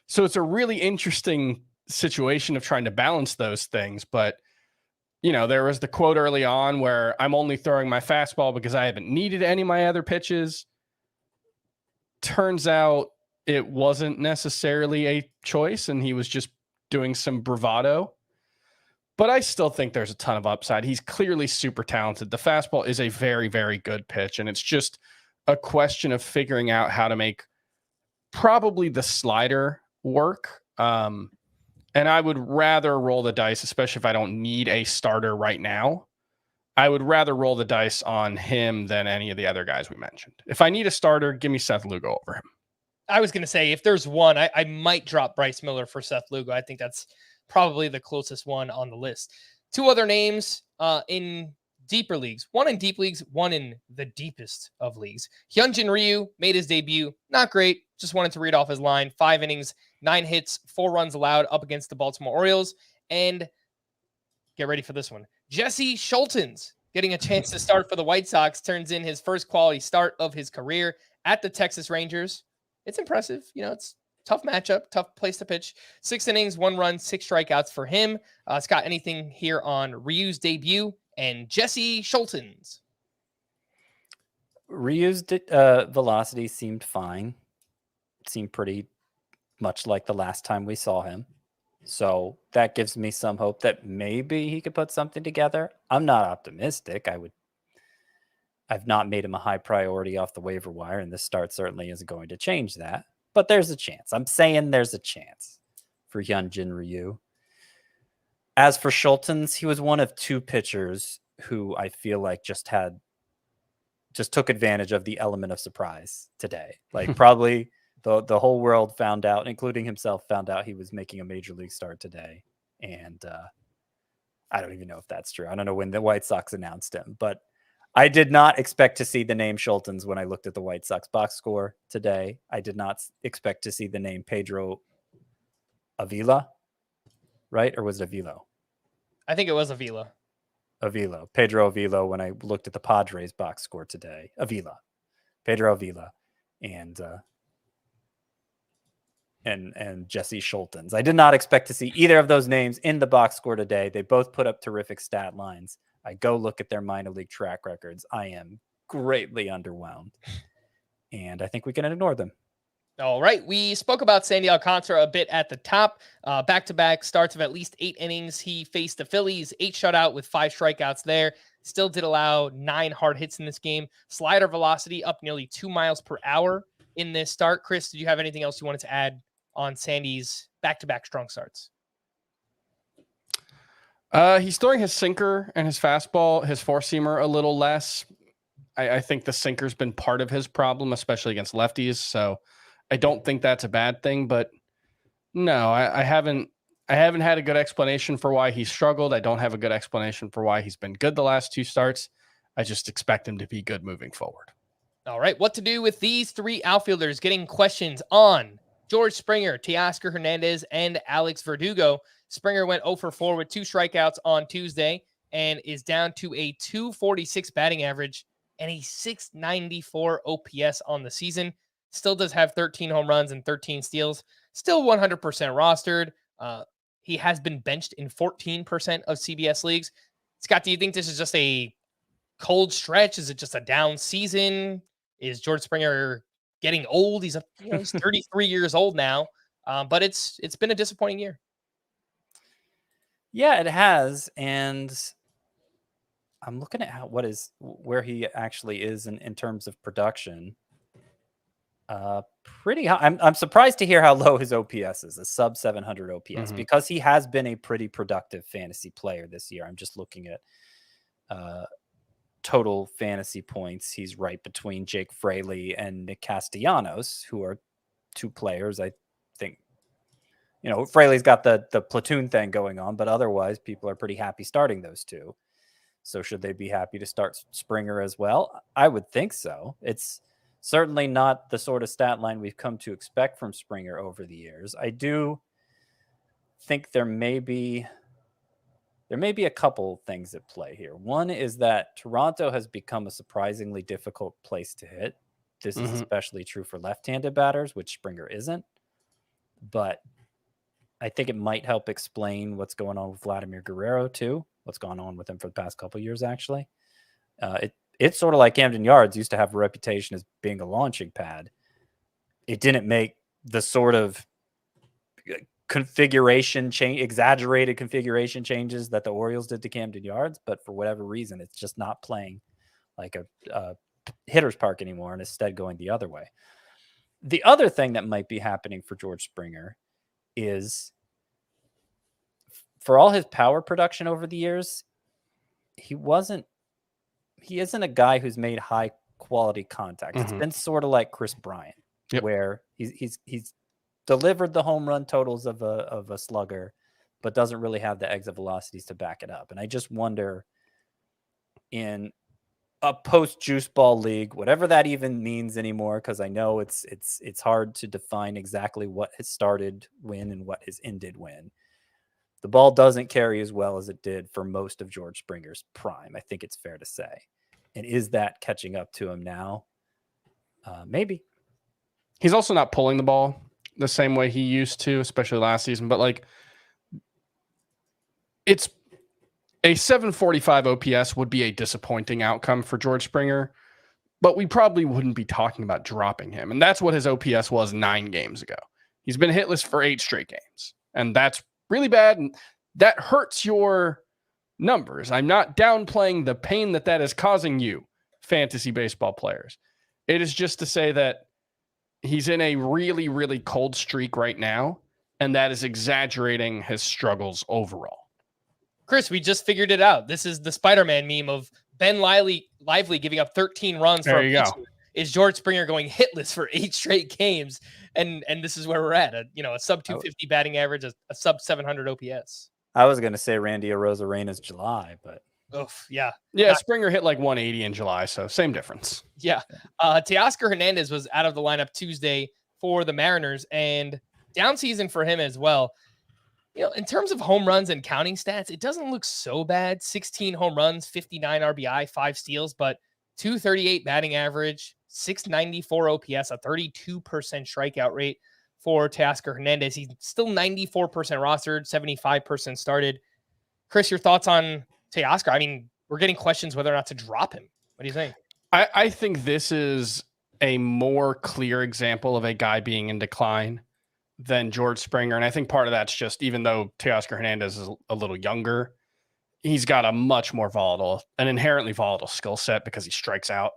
So it's a really interesting situation of trying to balance those things. But, there was the quote early on where I'm only throwing my fastball because I haven't needed any of my other pitches. Turns out it wasn't necessarily a choice and he was just doing some bravado. But I still think there's a ton of upside. He's clearly super talented. The fastball is a very, very good pitch. And it's just a question of figuring out how to make probably the slider work. And I would rather roll the dice, especially if I don't need a starter right now. I would rather roll the dice on him than any of the other guys we mentioned. If I need a starter, give me Seth Lugo over him. I was going to say, if there's one, I might drop Bryce Miller for Seth Lugo. I think that's probably the closest one on the list. Two other names in deeper leagues. One in deep leagues, one in the deepest of leagues. Hyunjin Ryu made his debut. Not great. Just wanted to read off his line. 5 innings, 9 hits, 4 runs allowed up against the Baltimore Orioles. And get ready for this one. Jesse Schultens getting a chance to start for the White Sox, turns in his first quality start of his career at the Texas Rangers. It's impressive. It's tough matchup, tough place to pitch. 6 innings, 1 run, 6 strikeouts for him. Scott, anything here on Ryu's debut and Jesse Schultens? Ryu's velocity seemed fine. Seemed pretty much like the last time we saw him. So that gives me some hope that maybe he could put something together. I'm not optimistic. I've not made him a high priority off the waiver wire, and this start certainly isn't going to change that. But there's a chance. I'm saying there's a chance for Hyunjin Ryu. As for Schultens, he was one of 2 pitchers who I feel like just took advantage of the element of surprise today. Like probably the whole world found out, including himself, found out he was making a major league start today. And I don't even know if that's true. I don't know when the White Sox announced him, but I did not expect to see the name Schultens when I looked at the White Sox box score today. I did not expect to see the name Pedro Avila, right? Or was it Avilo? I think it was Avila. Pedro Avila, when I looked at the Padres box score today. Pedro Avila, and Jesse Schultens. I did not expect to see either of those names in the box score today. They both put up terrific stat lines. I go look at their minor league track records. I am greatly underwhelmed, and I think we can ignore them. All right. We spoke about Sandy Alcantara a bit at the top. Back-to-back starts of at least 8 innings. He faced the Phillies, 8 shutout with 5 strikeouts there. Still did allow 9 hard hits in this game. Slider velocity up nearly 2 miles per hour in this start. Chris, did you have anything else you wanted to add on Sandy's back-to-back strong starts? He's throwing his sinker and his fastball, his 4-seamer a little less. I think the sinker's been part of his problem, especially against lefties. So I don't think that's a bad thing, but no, I haven't had a good explanation for why he struggled. I don't have a good explanation for why he's been good the last 2 starts. I just expect him to be good moving forward. All right. What to do with these 3 outfielders getting questions on George Springer, Teoscar Hernandez, and Alex Verdugo. Springer went 0 for 4 with 2 strikeouts on Tuesday and is down to a 246 batting average and a 694 OPS on the season. Still does have 13 home runs and 13 steals. Still 100% rostered. He has been benched in 14% of CBS leagues. Scott, do you think this is just a cold stretch? Is it just a down season? Is George Springer getting old? He's 33 years old now, but it's been a disappointing year. Yeah, it has, and I'm looking at where he actually is in terms of production. Pretty high. I'm surprised to hear how low his OPS is, a sub 700 OPS, because he has been a pretty productive fantasy player this year. I'm just looking at total fantasy points. He's right between Jake Fraley and Nick Castellanos, who are 2 players I think Fraley's got the platoon thing going on, but otherwise people are pretty happy starting those two. So should they be happy to start Springer as well? I would think so. It's certainly not the sort of stat line we've come to expect from Springer over the years. I do think there may be a couple things at play here. One is that Toronto has become a surprisingly difficult place to hit. This is especially true for left-handed batters, which Springer isn't. But I think it might help explain what's going on with Vladimir Guerrero too. What's gone on with him for the past couple of years, actually. It's sort of like Camden Yards used to have a reputation as being a launching pad. It didn't make the sort of exaggerated configuration changes that the Orioles did to Camden Yards, but for whatever reason, it's just not playing like a hitter's park anymore, and instead going the other way. The other thing that might be happening for George Springer is, for all his power production over the years, he isn't a guy who's made high quality contact. It's been sort of like Chris Bryant, where he's delivered the home run totals of a slugger, but doesn't really have the exit velocities to back it up. And I just wonder, in a post juice ball league, whatever that even means anymore, because I know it's hard to define exactly what has started when and what has ended when. The ball doesn't carry as well as it did for most of George Springer's prime. I think it's fair to say. And is that catching up to him now? Maybe. He's also not pulling the ball the same way he used to, especially last season. But like, it's a 745 OPS would be a disappointing outcome for George Springer, but we probably wouldn't be talking about dropping him. And that's what his OPS was 9 games ago. He's been hitless for 8 straight games. And that's really bad, and that hurts your numbers. I'm not downplaying the pain that is causing you, fantasy baseball players. It is just to say that he's in a really, really cold streak right now, and that is exaggerating his struggles overall. Chris, we just figured it out. This is the Spider-Man meme of Ben Lively giving up 13 runs for a pitcher. Is George Springer going hitless for 8 straight games? And this is where we're at. A sub 250 batting average, a sub 700 OPS. I was going to say Randy Arozarena's July, but yeah. Springer hit like 180 in July, so same difference. Yeah. Teoscar Hernandez was out of the lineup Tuesday for the Mariners, and down season for him as well. In terms of home runs and counting stats, it doesn't look so bad. 16 home runs, 59 RBI, 5 steals, but 238 batting average, 694 OPS, a 32% strikeout rate for Teoscar Hernandez. He's still 94% rostered, 75% started. Chris, your thoughts on Teoscar? I mean, we're getting questions whether or not to drop him. What do you think? I think this is a more clear example of a guy being in decline than George Springer. And I think part of that's just, even though Teoscar Hernandez is a little younger, he's got a much more an inherently volatile skill set because he strikes out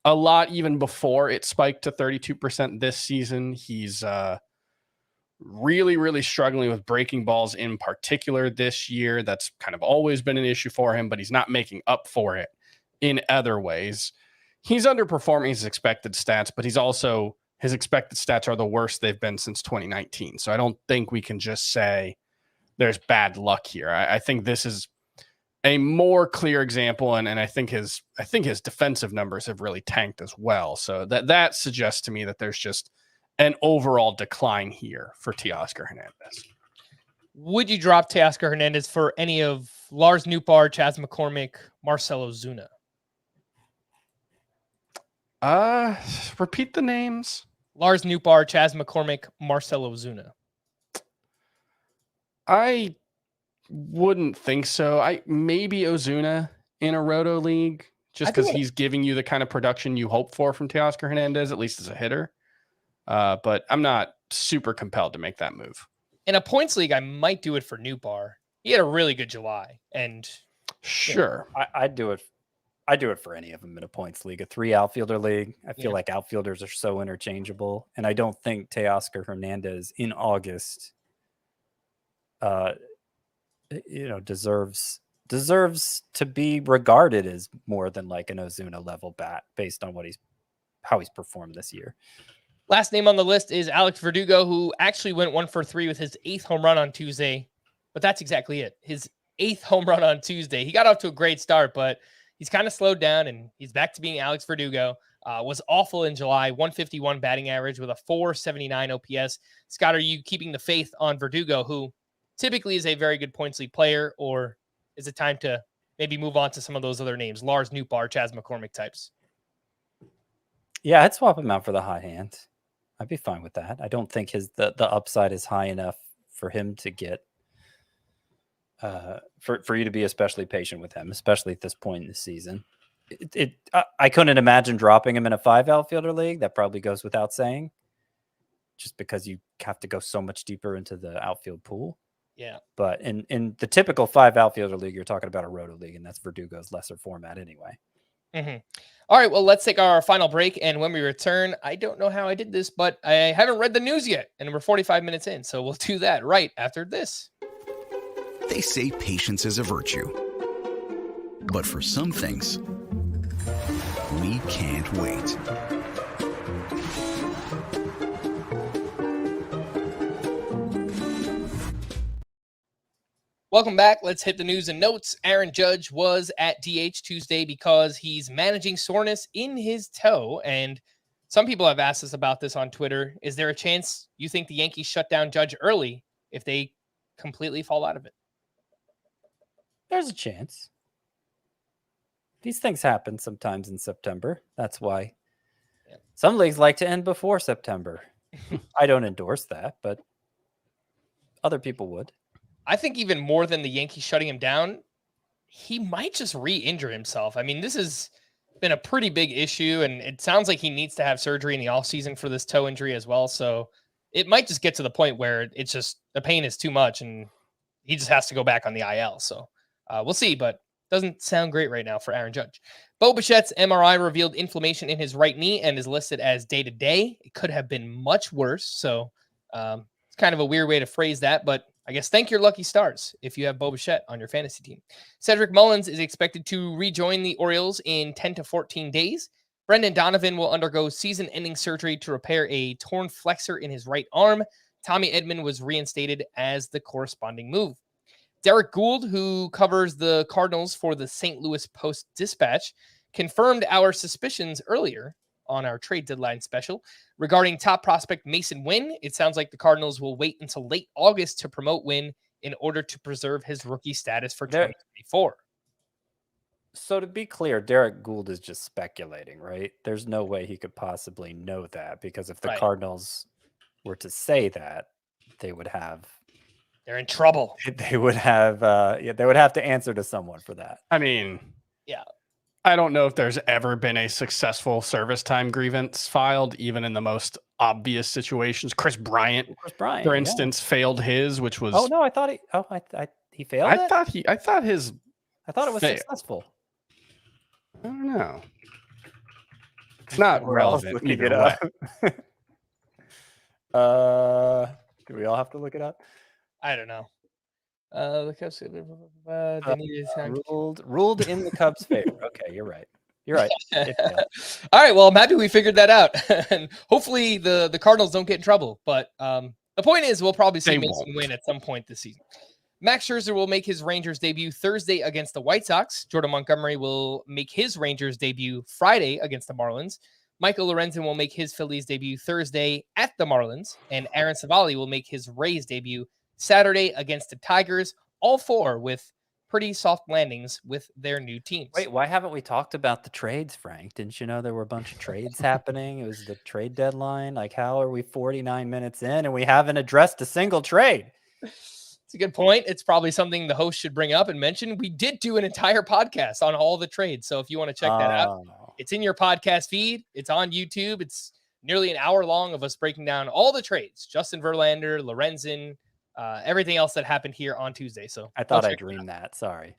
a lot even before it spiked to 32% this season. He's really, really struggling with breaking balls in particular this year. That's kind of always been an issue for him, but he's not making up for it in other ways. He's underperforming his expected stats, but his expected stats are the worst they've been since 2019. So I don't think we can just say there's bad luck here. I think this is a more clear example, and I think his defensive numbers have really tanked as well. So that suggests to me that there's just an overall decline here for Teoscar Hernandez. Would you drop Teoscar Hernandez for any of Lars Nootbaar, Chas McCormick, Marcell Ozuna? Repeat the names. Lars Nootbaar, Chas McCormick, Marcell Ozuna. I wouldn't think so. Maybe Ozuna in a roto league, just because he's giving you the kind of production you hope for from Teoscar Hernandez, at least as a hitter. But I'm not super compelled to make that move. In a points league, I might do it for Nootbaar. He had a really good July, and sure, I'd do it. I do it for any of them in a points league, a 3 outfielder league. I feel like outfielders are so interchangeable, and I don't think Teoscar Hernandez in August, deserves to be regarded as more than like an Ozuna level bat based on how he's performed this year. Last name on the list is Alex Verdugo, who actually went 1 for 3 with his 8th home run on Tuesday. But that's exactly it. His 8th home run on Tuesday. He got off to a great start, but he's kind of slowed down, and he's back to being Alex Verdugo. Was awful in July, 151 batting average with a 479 OPS. Scott, are you keeping the faith on Verdugo, who typically is a very good points league player, or is it time to maybe move on to some of those other names, Lars Nootbaar, Chas McCormick types? Yeah, I'd swap him out for the hot hand. I'd be fine with that. I don't think the upside is high enough for him to get for you to be especially patient with him, especially at this point in the season. I couldn't imagine dropping him in a 5 outfielder league. That probably goes without saying, just because you have to go so much deeper into the outfield pool. Yeah. But in the typical 5 outfielder league, you're talking about a roto league, and that's Verdugo's lesser format anyway. Mm-hmm. All right, well, let's take our final break. And when we return, I don't know how I did this, but I haven't read the news yet. And we're 45 minutes in. So we'll do that right after this. They say patience is a virtue. But for some things, we can't wait. Welcome back. Let's hit the news and notes. Aaron Judge was at DH Tuesday because he's managing soreness in his toe. And some people have asked us about this on Twitter. Is there a chance you think the Yankees shut down Judge early if they completely fall out of it? There's a chance. These things happen sometimes in September. That's why some leagues like to end before September. I don't endorse that, but other people would. I think even more than the Yankees shutting him down, he might just re-injure himself. I mean, this has been a pretty big issue, and it sounds like he needs to have surgery in the offseason for this toe injury as well. So it might just get to the point where it's just the pain is too much, and he just has to go back on the IL. So we'll see, but doesn't sound great right now for Aaron Judge. Bo Bichette's MRI revealed inflammation in his right knee and is listed as day-to-day. It could have been much worse. So it's kind of a weird way to phrase that, but I guess thank your lucky stars if you have Bo Bichette on your fantasy team. Cedric Mullins is expected to rejoin the Orioles in 10 to 14 days. Brendan Donovan will undergo season-ending surgery to repair a torn flexor in his right arm. Tommy Edman was reinstated as the corresponding move. Derek Gould, who covers the Cardinals for the St. Louis Post-Dispatch, confirmed our suspicions earlier on our trade deadline special regarding top prospect Mason Wynn. It sounds like the Cardinals will wait until late August to promote Wynn in order to preserve his rookie status for 2024. So to be clear, Derek Gould is just speculating, right? There's no way he could possibly know that, because if the Cardinals were to say that, they would have... They're in trouble. They would have they would have to answer to someone for that. I mean, yeah. I don't know if there's ever been a successful service time grievance filed, even in the most obvious situations. Chris Bryant, for instance, failed his, which was... Oh, no, I thought he failed I thought it was successful. I don't know. It's not relevant either way. Do we all have to look it up? I don't know. The Cubs ruled in the Cubs' favor. Okay, you're right. You're right. All right. Well, I'm happy we figured that out, and hopefully the Cardinals don't get in trouble. But the point is, we'll probably see Mason Wynn at some point this season. Max Scherzer will make his Rangers debut Thursday against the White Sox. Jordan Montgomery will make his Rangers debut Friday against the Marlins. Michael Lorenzen will make his Phillies debut Thursday at the Marlins, and Aaron Savali will make his Rays debut Saturday against the Tigers, all four with pretty soft landings with their new teams. Wait, why haven't we talked about the trades, Frank? Didn't you know there were a bunch of trades happening? It was the trade deadline. Like, how are we 49 minutes in and we haven't addressed a single trade? It's a good point. It's probably something the host should bring up and mention. We did do an entire podcast on all the trades. So if you want to check that out, it's in your podcast feed. It's on YouTube. It's nearly an hour long of us breaking down all the trades. Justin Verlander, Lorenzen, everything else that happened here on Tuesday. So I thought I dreamed that. Sorry.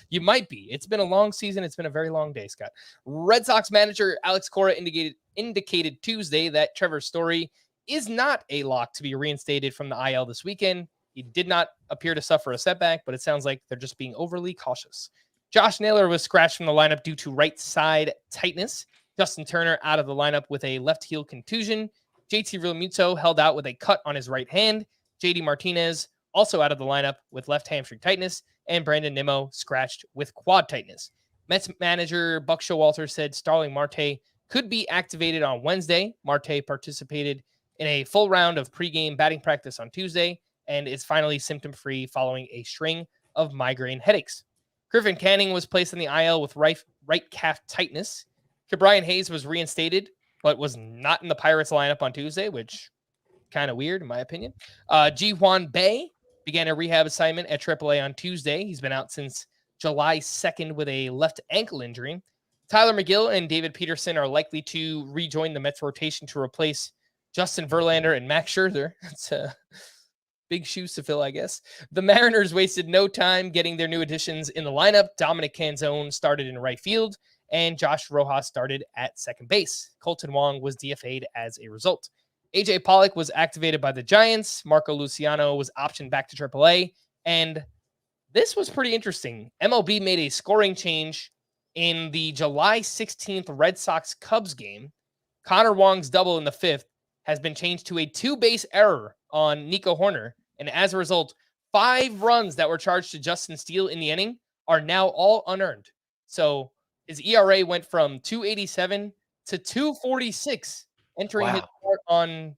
You might be. It's been a long season. It's been a very long day, Scott. Red Sox manager Alex Cora indicated Tuesday that Trevor Story is not a lock to be reinstated from the IL this weekend. He did not appear to suffer a setback, but it sounds like they're just being overly cautious. Josh Naylor was scratched from the lineup due to right side tightness. Justin Turner out of the lineup with a left heel contusion. JT Realmuto held out with a cut on his right hand. JD Martinez also out of the lineup with left hamstring tightness. And Brandon Nimmo scratched with quad tightness. Mets manager Buck Showalter said Starling Marte could be activated on Wednesday. Marte participated in a full round of pregame batting practice on Tuesday and is finally symptom-free following a string of migraine headaches. Griffin Canning was placed on the IL with right calf tightness. Ke'Bryan Hayes was reinstated, but was not in the Pirates lineup on Tuesday, which kind of weird in my opinion. Ji-Hwan Bae began a rehab assignment at AAA on Tuesday. He's been out since July 2nd with a left ankle injury. Tyler McGill and David Peterson are likely to rejoin the Mets rotation to replace Justin Verlander and Max Scherzer. That's big shoes to fill, I guess. The Mariners wasted no time getting their new additions in the lineup. Dominic Canzone started in right field, and Josh Rojas started at second base. Colton Wong was DFA'd as a result. AJ Pollock was activated by the Giants. Marco Luciano was optioned back to AAA. And this was pretty interesting. MLB made a scoring change in the July 16th Red Sox-Cubs game. Connor Wong's double in the fifth has been changed to a two-base error on Nico Horner. And as a result, 5 runs that were charged to Justin Steele in the inning are now all unearned. So his ERA went from 2.87 to 2.46 entering his start on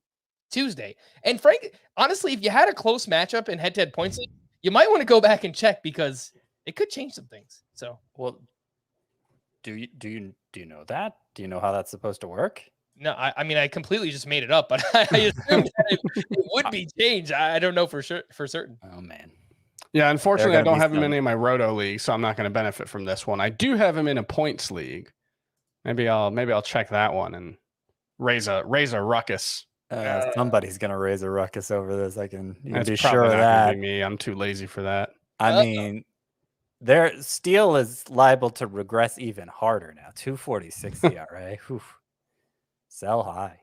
Tuesday. And Frank, honestly, if you had a close matchup in head-to-head points league, you might want to go back and check because it could change some things. So, well, do you know that? Do you know how that's supposed to work? No, I mean, I completely just made it up, but I assumed that it would be changed. I don't know for certain. Oh man. Yeah, unfortunately, I don't have him in any of my roto leagues, so I'm not going to benefit from this one. I do have him in a points league. Maybe I'll check that one and raise a ruckus. Somebody's going to raise a ruckus over this. I can be It's sure of probably not that. gonna be me. I'm too lazy for that. I mean, Steele is liable to regress even harder now. 2.46 ERA. Sell high.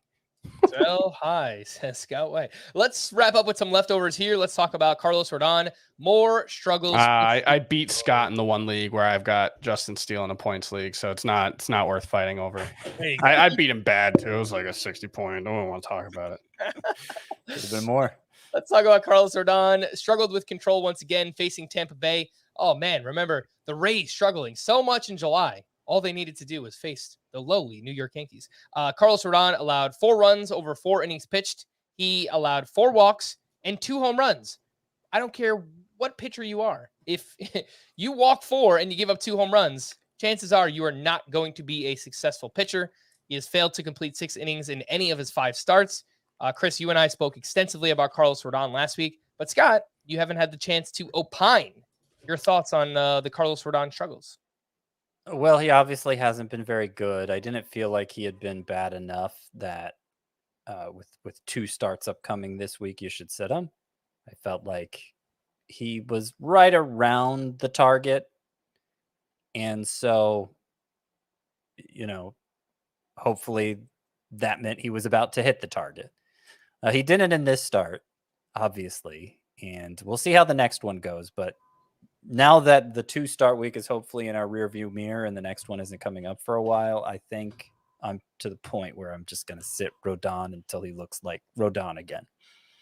Sell high, says Scout Way. Let's wrap up with some leftovers here. Let's talk about Carlos Rodon. More struggles. I beat Scott in the one league where I've got Justin Steele in a points league, so it's not worth fighting over. I beat him bad too. It was like a 60 point. I don't want to talk about it. Could have been more. Let's talk about Carlos Rodon. Struggled with control once again, facing Tampa Bay. Oh man, remember the Rays struggling so much in July. All they needed to do was face the lowly New York Yankees. Carlos Rodon allowed 4 runs over 4 innings pitched. He allowed 4 walks and 2 home runs. I don't care what pitcher you are. If you walk 4 and you give up 2 home runs, chances are you are not going to be a successful pitcher. He has failed to complete 6 innings in any of his 5 starts. Chris, you and I spoke extensively about Carlos Rodon last week. But Scott, you haven't had the chance to opine. Your thoughts on the Carlos Rodon struggles? Well, he obviously hasn't been very good. I didn't feel like he had been bad enough that with 2 starts upcoming this week, you should sit him. I felt like he was right around the target. And so, hopefully that meant he was about to hit the target. He didn't in this start, obviously. And we'll see how the next one goes. But now that the 2-start week is hopefully in our rearview mirror and the next one isn't coming up for a while, I think I'm to the point where I'm just going to sit Rodon until he looks like Rodon again.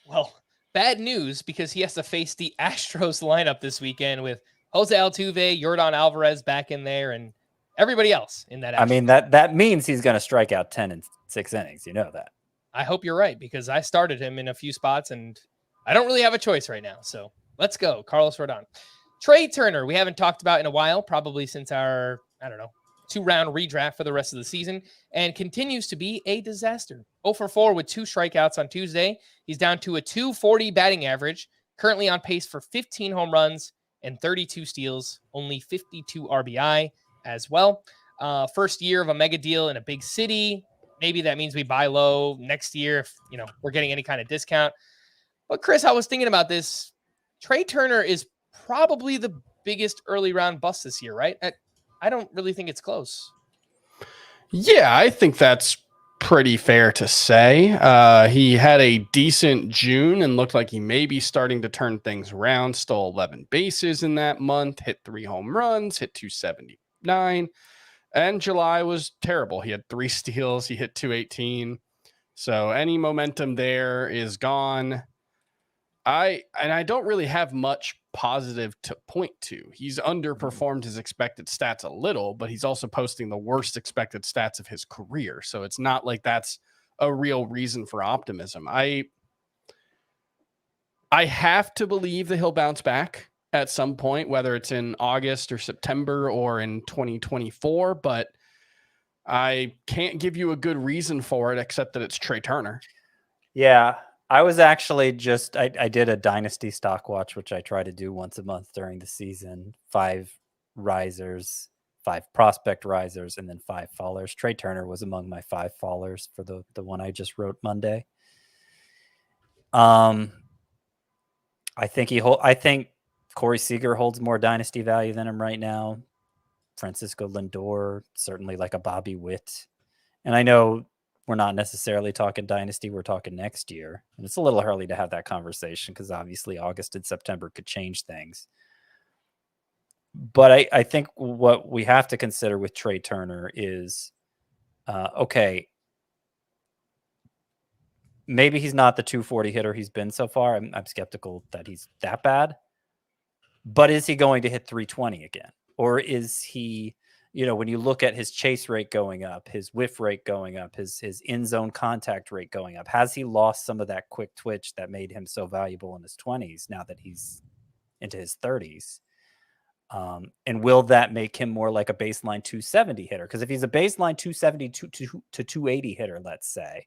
Well, bad news because he has to face the Astros lineup this weekend with Jose Altuve, Yordan Alvarez back in there, and everybody else in that. I mean, that means he's going to strike out 10 in 6 innings. You know that. I hope you're right because I started him in a few spots and I don't really have a choice right now. So let's go, Carlos Rodon. Trey Turner, we haven't talked about in a while, probably since our, 2-round redraft for the rest of the season, and continues to be a disaster. 0 for 4 with 2 strikeouts on Tuesday. He's down to a .240 batting average, currently on pace for 15 home runs and 32 steals, only 52 RBI as well. First year of a mega deal in a big city. Maybe that means we buy low next year if, we're getting any kind of discount. But Chris, I was thinking about this. Trey Turner is probably the biggest early round bust this year, right? I don't really think it's close. Yeah, I think that's pretty fair to say. He had a decent June and looked like he may be starting to turn things around. Stole 11 bases in that month, hit 3 home runs, hit 279. And July was terrible. He had 3 steals. He hit 218. So any momentum there is gone. I don't really have much positive to point to. He's underperformed his expected stats a little, but he's also posting the worst expected stats of his career. So it's not like that's a real reason for optimism. I have to believe that he'll bounce back at some point, whether it's in August or September or in 2024, but I can't give you a good reason for it except that it's Trey Turner. Yeah, I was actually I did a dynasty stock watch, which I try to do once a month during the season. 5 risers, 5 prospect risers, and then 5 fallers. Trey Turner was among my 5 fallers for the one I just wrote Monday. I think Corey Seager holds more dynasty value than him right now. Francisco Lindor, certainly like a Bobby Witt. And I know we're not necessarily talking dynasty, we're talking next year. And it's a little early to have that conversation because obviously August and September could change things. But I think what we have to consider with Trey Turner is, okay, maybe he's not the 240 hitter he's been so far. I'm skeptical that he's that bad. But is he going to hit 320 again? Or is he, when you look at his chase rate going up, his whiff rate going up, his in zone contact rate going up, has he lost some of that quick twitch that made him so valuable in his 20s now that he's into his 30s? And will that make him more like a baseline 270 hitter? Because if he's a baseline 270 to 280 hitter, let's say,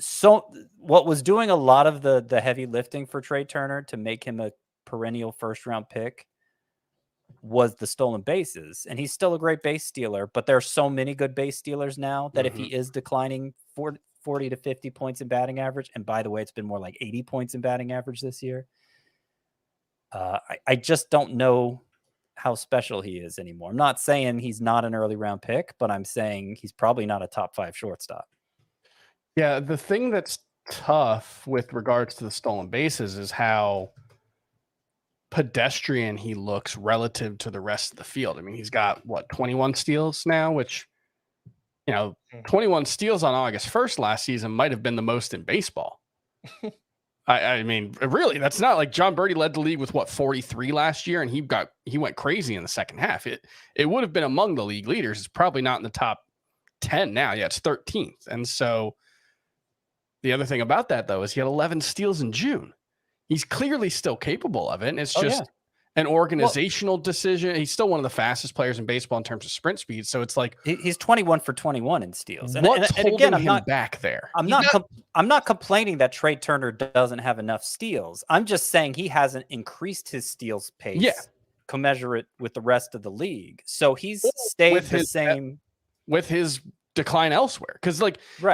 so what was doing a lot of the heavy lifting for Trey Turner to make him a perennial first round pick was the stolen bases. And he's still a great base stealer, but there are so many good base stealers now that if he is declining 40 to 50 points in batting average, and by the way, it's been more like 80 points in batting average this year, I just don't know how special he is anymore. I'm not saying he's not an early round pick, but I'm saying he's probably not a top 5 shortstop. Yeah, the thing that's tough with regards to the stolen bases is how pedestrian he looks relative to the rest of the field. I mean, he's got 21 steals now, which 21 steals on August 1st last season might have been the most in baseball. I mean, really, that's not like John Birdie led the league with 43 last year, and he went crazy in the second half. It would have been among the league leaders. It's probably not in the top 10 now. Yeah, it's 13th. And so the other thing about that, though, is he had 11 steals in June. He's clearly still capable of it. And it's just an organizational decision. He's still one of the fastest players in baseball in terms of sprint speed. So it's like he's 21 for 21 in steals. And holding again, him back there? I'm not complaining that Trey Turner doesn't have enough steals. I'm just saying he hasn't increased his steals pace commensurate with the rest of the league. So he's stayed the same with his decline elsewhere. Because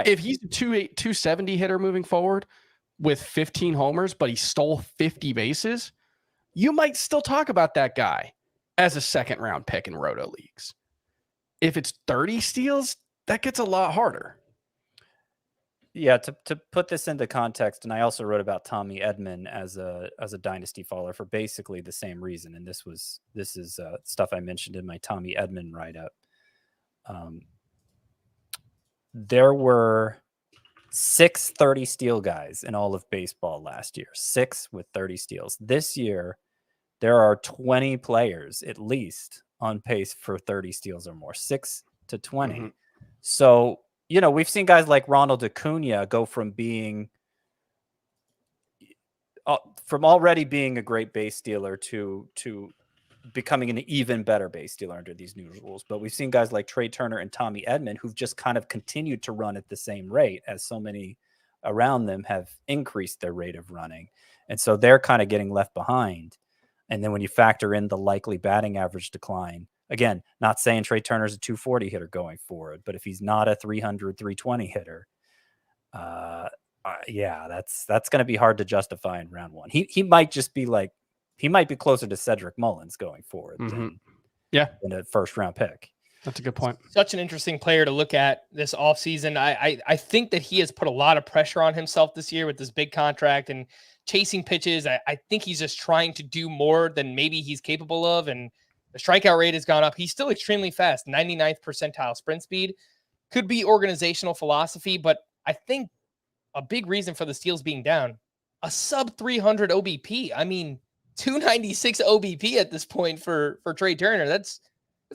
if he's a 270 hitter moving forward with 15 homers, but he stole 50 bases, you might still talk about that guy as a second round pick in roto leagues. If it's 30 steals, that gets a lot harder. Yeah, to put this into context, and I also wrote about Tommy Edman as a dynasty faller for basically the same reason. And this is stuff I mentioned in my Tommy Edman write-up. There were 6 30 steal guys in all of baseball last year. 6 with 30 steals. This year, there are 20 players at least on pace for 30 steals or more. 6 to 20. Mm-hmm. So, we've seen guys like Ronald Acuna go from already being a great base stealer to becoming an even better base stealer under these new rules. But we've seen guys like Trey Turner and Tommy Edman who've just kind of continued to run at the same rate as so many around them have increased their rate of running. And so they're kind of getting left behind. And then when you factor in the likely batting average decline, again, not saying Trey Turner's a 240 hitter going forward, but if he's not a 300, 320 hitter, that's going to be hard to justify in round one. He might just be he might be closer to Cedric Mullins going forward than a first round pick. That's a good point. Such an interesting player to look at this offseason. I think that he has put a lot of pressure on himself this year with this big contract and chasing pitches. I think he's just trying to do more than maybe he's capable of. And The strikeout rate has gone up. He's still extremely fast, 99th percentile sprint speed. Could be organizational philosophy, but I think a big reason for the steals being down, a sub 300 OBP. I mean, 296 OBP at this point for Trey Turner. That's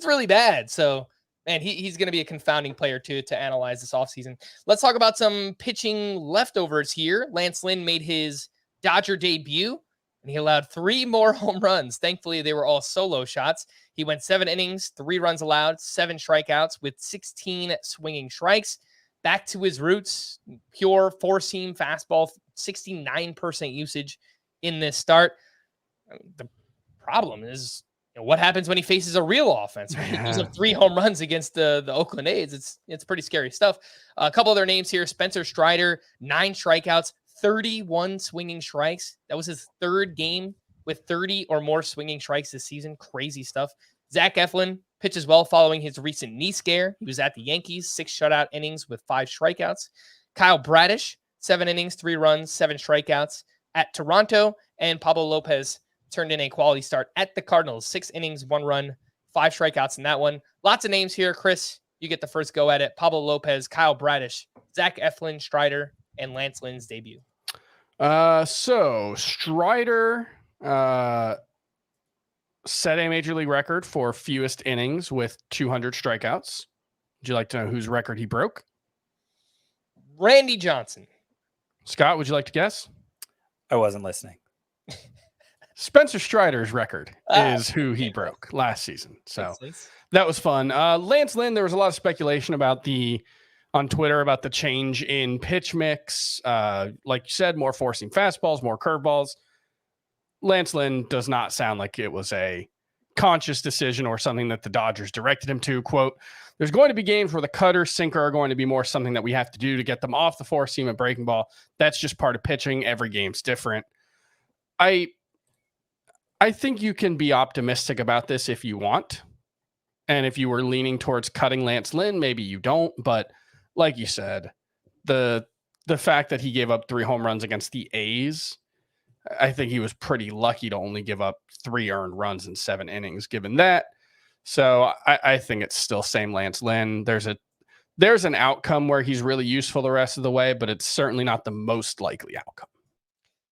really bad. So, man, he's going to be a confounding player to analyze this offseason. Let's talk about some pitching leftovers here. Lance Lynn made his Dodger debut, and he allowed 3 more home runs. Thankfully, they were all solo shots. He went 7 innings, 3 runs allowed, 7 strikeouts with 16 swinging strikes. Back to his roots, pure 4-seam fastball, 69% usage in this start. The problem is, what happens when he faces a real offense? He gives up 3 home runs against the Oakland A's. It's pretty scary stuff. A couple other names here. Spencer Strider, 9 strikeouts, 31 swinging strikes. That was his 3rd game with 30 or more swinging strikes this season. Crazy stuff. Zach Eflin pitches well following his recent knee scare. He was at the Yankees, 6 shutout innings with 5 strikeouts. Kyle Bradish, 7 innings, 3 runs, 7 strikeouts at Toronto. And Pablo Lopez turned in a quality start at the Cardinals, 6 innings, 1 run, 5 strikeouts in that one. Lots of names here. Chris, you get the first go at it. Pablo Lopez, Kyle Bradish, Zach Eflin, Strider, and Lance Lynn's debut. So Strider set a major league record for fewest innings with 200 strikeouts. Would you like to know whose record he broke? Randy Johnson. Scott, would you like to guess? I wasn't listening. Spencer Strider's record is who he broke last season. So that was fun. Lance Lynn, there was a lot of speculation on Twitter about the change in pitch mix. Like you said, more forcing fastballs, more curveballs. Lance Lynn does not sound like it was a conscious decision or something that the Dodgers directed him to. Quote, there's going to be games where the cutter, sinker are going to be more something that we have to do to get them off the 4-seam and breaking ball. That's just part of pitching. Every game's different. I think you can be optimistic about this if you want. And if you were leaning towards cutting Lance Lynn, maybe you don't. But like you said, the fact that he gave up 3 home runs against the A's, I think he was pretty lucky to only give up 3 earned runs in 7 innings given that. So I think it's still same Lance Lynn. There's an outcome where he's really useful the rest of the way, but it's certainly not the most likely outcome.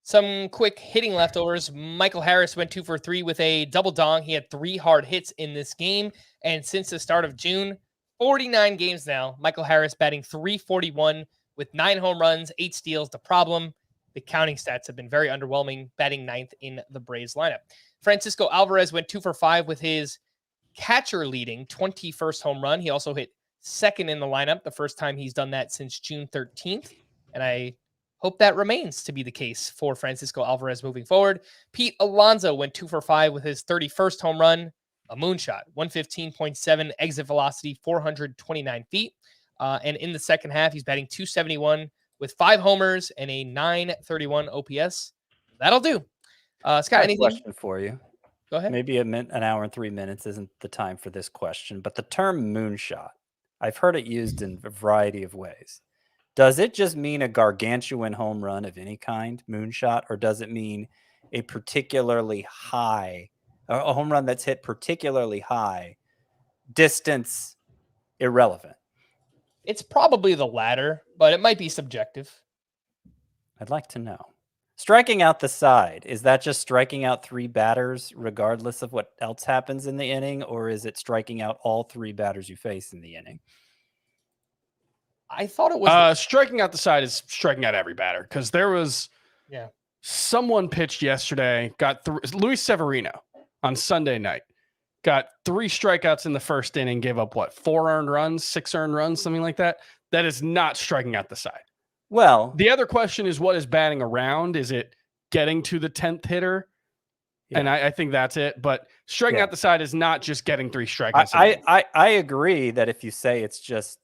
Some quick hitting leftovers. Michael Harris went 2 for 3 with a double dong. He had 3 hard hits in this game. And since the start of June, 49 games now, Michael Harris batting .341 with 9 home runs, 8 steals. The problem, the counting stats have been very underwhelming, batting 9th in the Braves lineup. Francisco Alvarez went 2 for 5 with his catcher leading 21st home run. He also hit 2nd in the lineup, the first time he's done that since June 13th. And I hope that remains to be the case for Francisco Alvarez moving forward. Pete Alonso went 2 for 5 with his 31st home run, a moonshot, 115.7 exit velocity, 429 feet. And in the second half, he's batting .271 with 5 homers and a .931 OPS. That'll do. Scott, anything? Question for you. Go ahead. Maybe an hour and 3 minutes isn't the time for this question, but the term moonshot, I've heard it used in a variety of ways. Does it just mean a gargantuan home run of any kind, moonshot, or does it mean a particularly high, a home run that's hit particularly high, distance irrelevant? It's probably the latter, but it might be subjective. I'd like to know. Striking out the side, is that just striking out 3 batters regardless of what else happens in the inning, or is it striking out all 3 batters you face in the inning? I thought it was striking out the side is striking out every batter, because there was someone pitched yesterday, got Luis Severino on Sunday night, got 3 strikeouts in the first inning, gave up 4 earned runs, 6 earned runs, something like that. That is not striking out the side. Well, the other question is, what is batting around? Is it getting to the 10th hitter? Yeah. And I think that's it. But striking out the side is not just getting 3 strikeouts. I agree that if you say it's just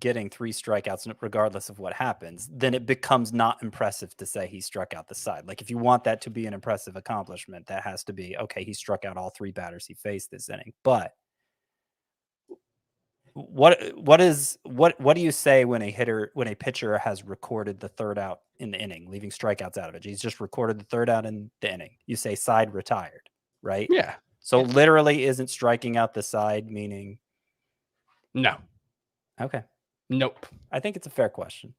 getting 3 strikeouts regardless of what happens, then it becomes not impressive to say he struck out the side. Like, if you want that to be an impressive accomplishment, that has to be, okay, he struck out all 3 batters he faced this inning. But what do you say when a pitcher has recorded the 3rd out in the inning, leaving strikeouts out of it? He's just recorded the 3rd out in the inning. You say side retired, right? Yeah. So literally isn't striking out the side, meaning No. okay. Nope. I think it's a fair question.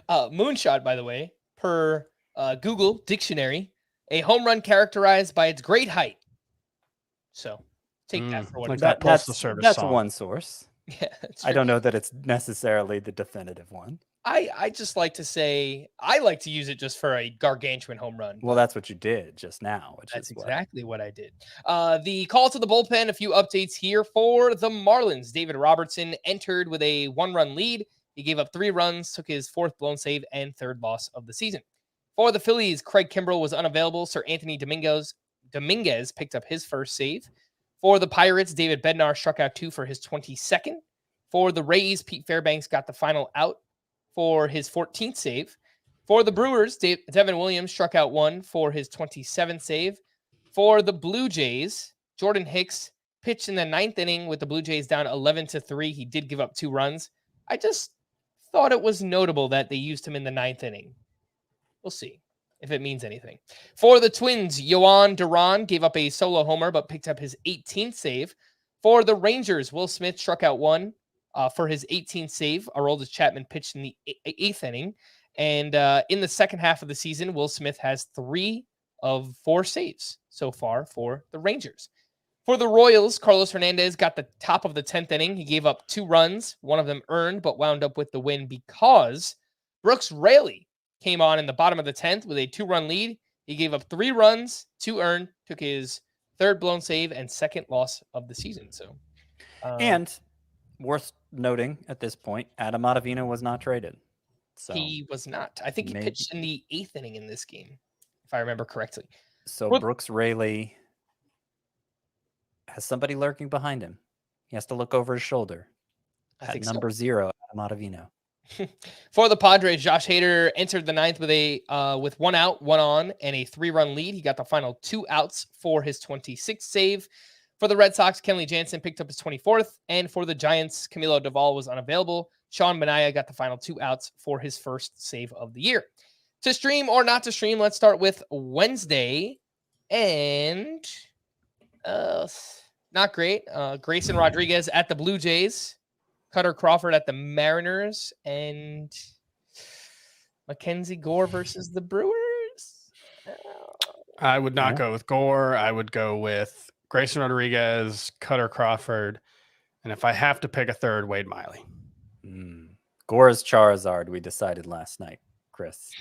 Moonshot, by the way, per Google Dictionary, a home run characterized by its great height. So take that for what like it's that worth. Postal Service That's song. one source. Yeah, it's I true. don't know that it's necessarily the definitive one. I just like to say I like to use it just for a gargantuan home run. Well, that's what you did just now. Which That's is exactly what I did. The call to the bullpen, a few updates here for the Marlins. David Robertson entered with a 1-run lead. He gave up 3 runs, took his 4th blown save and 3rd loss of the season. For the Phillies, Craig Kimbrell was unavailable. Sir Anthony Dominguez picked up his 1st save. For the Pirates, David Bednar struck out 2 for his 22nd. For the Rays, Pete Fairbanks got the final out for his 14th save. For the Brewers, Devin Williams struck out 1 for his 27th save. For the Blue Jays, Jordan Hicks pitched in the 9th inning with the Blue Jays down 11-3. He did give up 2 runs. I just thought it was notable that they used him in the 9th inning. We'll see if it means anything. For the Twins, Yoan Duran gave up a solo homer but picked up his 18th save. For the Rangers, Will Smith struck out 1 for his 18th save. Aroldis Chapman pitched in the 8th inning. And in the second half of the season, Will Smith has 3 of 4 saves so far for the Rangers. For the Royals, Carlos Hernandez got the top of the 10th inning. He gave up 2 runs, one of them earned, but wound up with the win because Brooks Raley came on in the bottom of the 10th with a 2-run lead. He gave up 3 runs, 2 earned, took his 3rd blown save and 2nd loss of the season. So, and worth noting at this point, Adam Ottavino was not traded. So he was not. I think he pitched in the 8th inning in this game, if I remember correctly. So Brooks Raley has somebody lurking behind him. He has to look over his shoulder. I think number 0, Adam Ottavino. For the Padres, Josh Hader entered the 9th with 1 out, 1 on, and a 3-run lead. He got the final 2 outs for his 26th save. For the Red Sox, Kenley Jansen picked up his 24th, and for the Giants, Camilo Doval was unavailable. Sean Manaea got the final 2 outs for his 1st save of the year. To stream or not to stream, let's start with Wednesday, and not great. Grayson Rodriguez at the Blue Jays. Cutter Crawford at the Mariners, and Mackenzie Gore versus the Brewers. I would not go with Gore. I would go with Grayson Rodriguez, Cutter Crawford, and if I have to pick a third, Wade Miley. Gore's Charizard, we decided last night, Chris.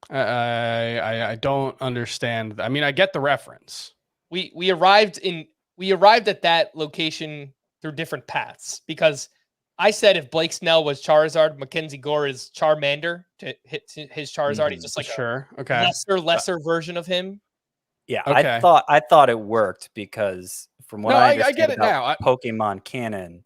I don't understand. I mean, I get the reference. We arrived at that location through different paths, because I said if Blake Snell was Charizard, Mackenzie Gore is Charmander to hit his Charizard. He's just like a lesser version of him. Yeah, okay. I thought it worked because from what I understand I get it now. Pokemon canon,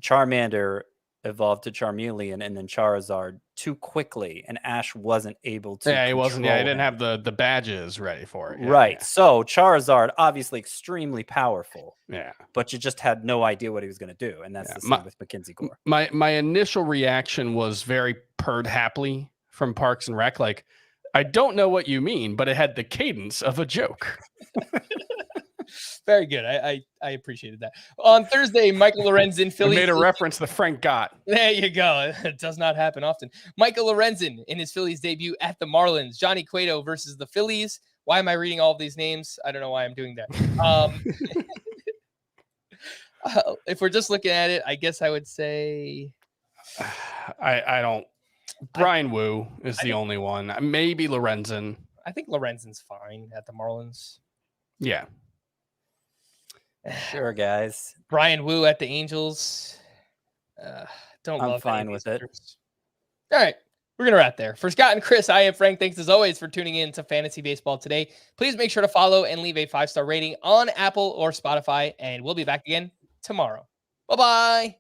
Charmander evolved to Charmeleon and then Charizard too quickly, and Ash wasn't able to. Yeah, he wasn't. Yeah, he didn't him. have the badges ready for it. Yeah, right. Yeah. So Charizard, obviously extremely powerful. Yeah. But you just had no idea what he was going to do, and that's the same with Mackenzie Gore. My initial reaction was very purred happily from Parks and Rec, like, I don't know what you mean, but it had the cadence of a joke. Very good. I appreciated that. On Thursday, Michael Lorenzen, Phillies. made a reference to Frank Gott. There you go. It does not happen often. Michael Lorenzen in his Phillies debut at the Marlins. Johnny Cueto versus the Phillies. Why am I reading all of these names? I don't know why I'm doing that. If we're just looking at it, I guess I would say I don't. Brian Wu is the only one. Maybe Lorenzen. I think Lorenzen's fine at the Marlins. Yeah. Sure, guys. Brian Wu at the Angels. I'm fine with it. All right. We're going to wrap there. For Scott and Chris, I am Frank. Thanks as always for tuning in to Fantasy Baseball today. Please make sure to follow and leave a 5-star rating on Apple or Spotify, and we'll be back again tomorrow. Bye-bye.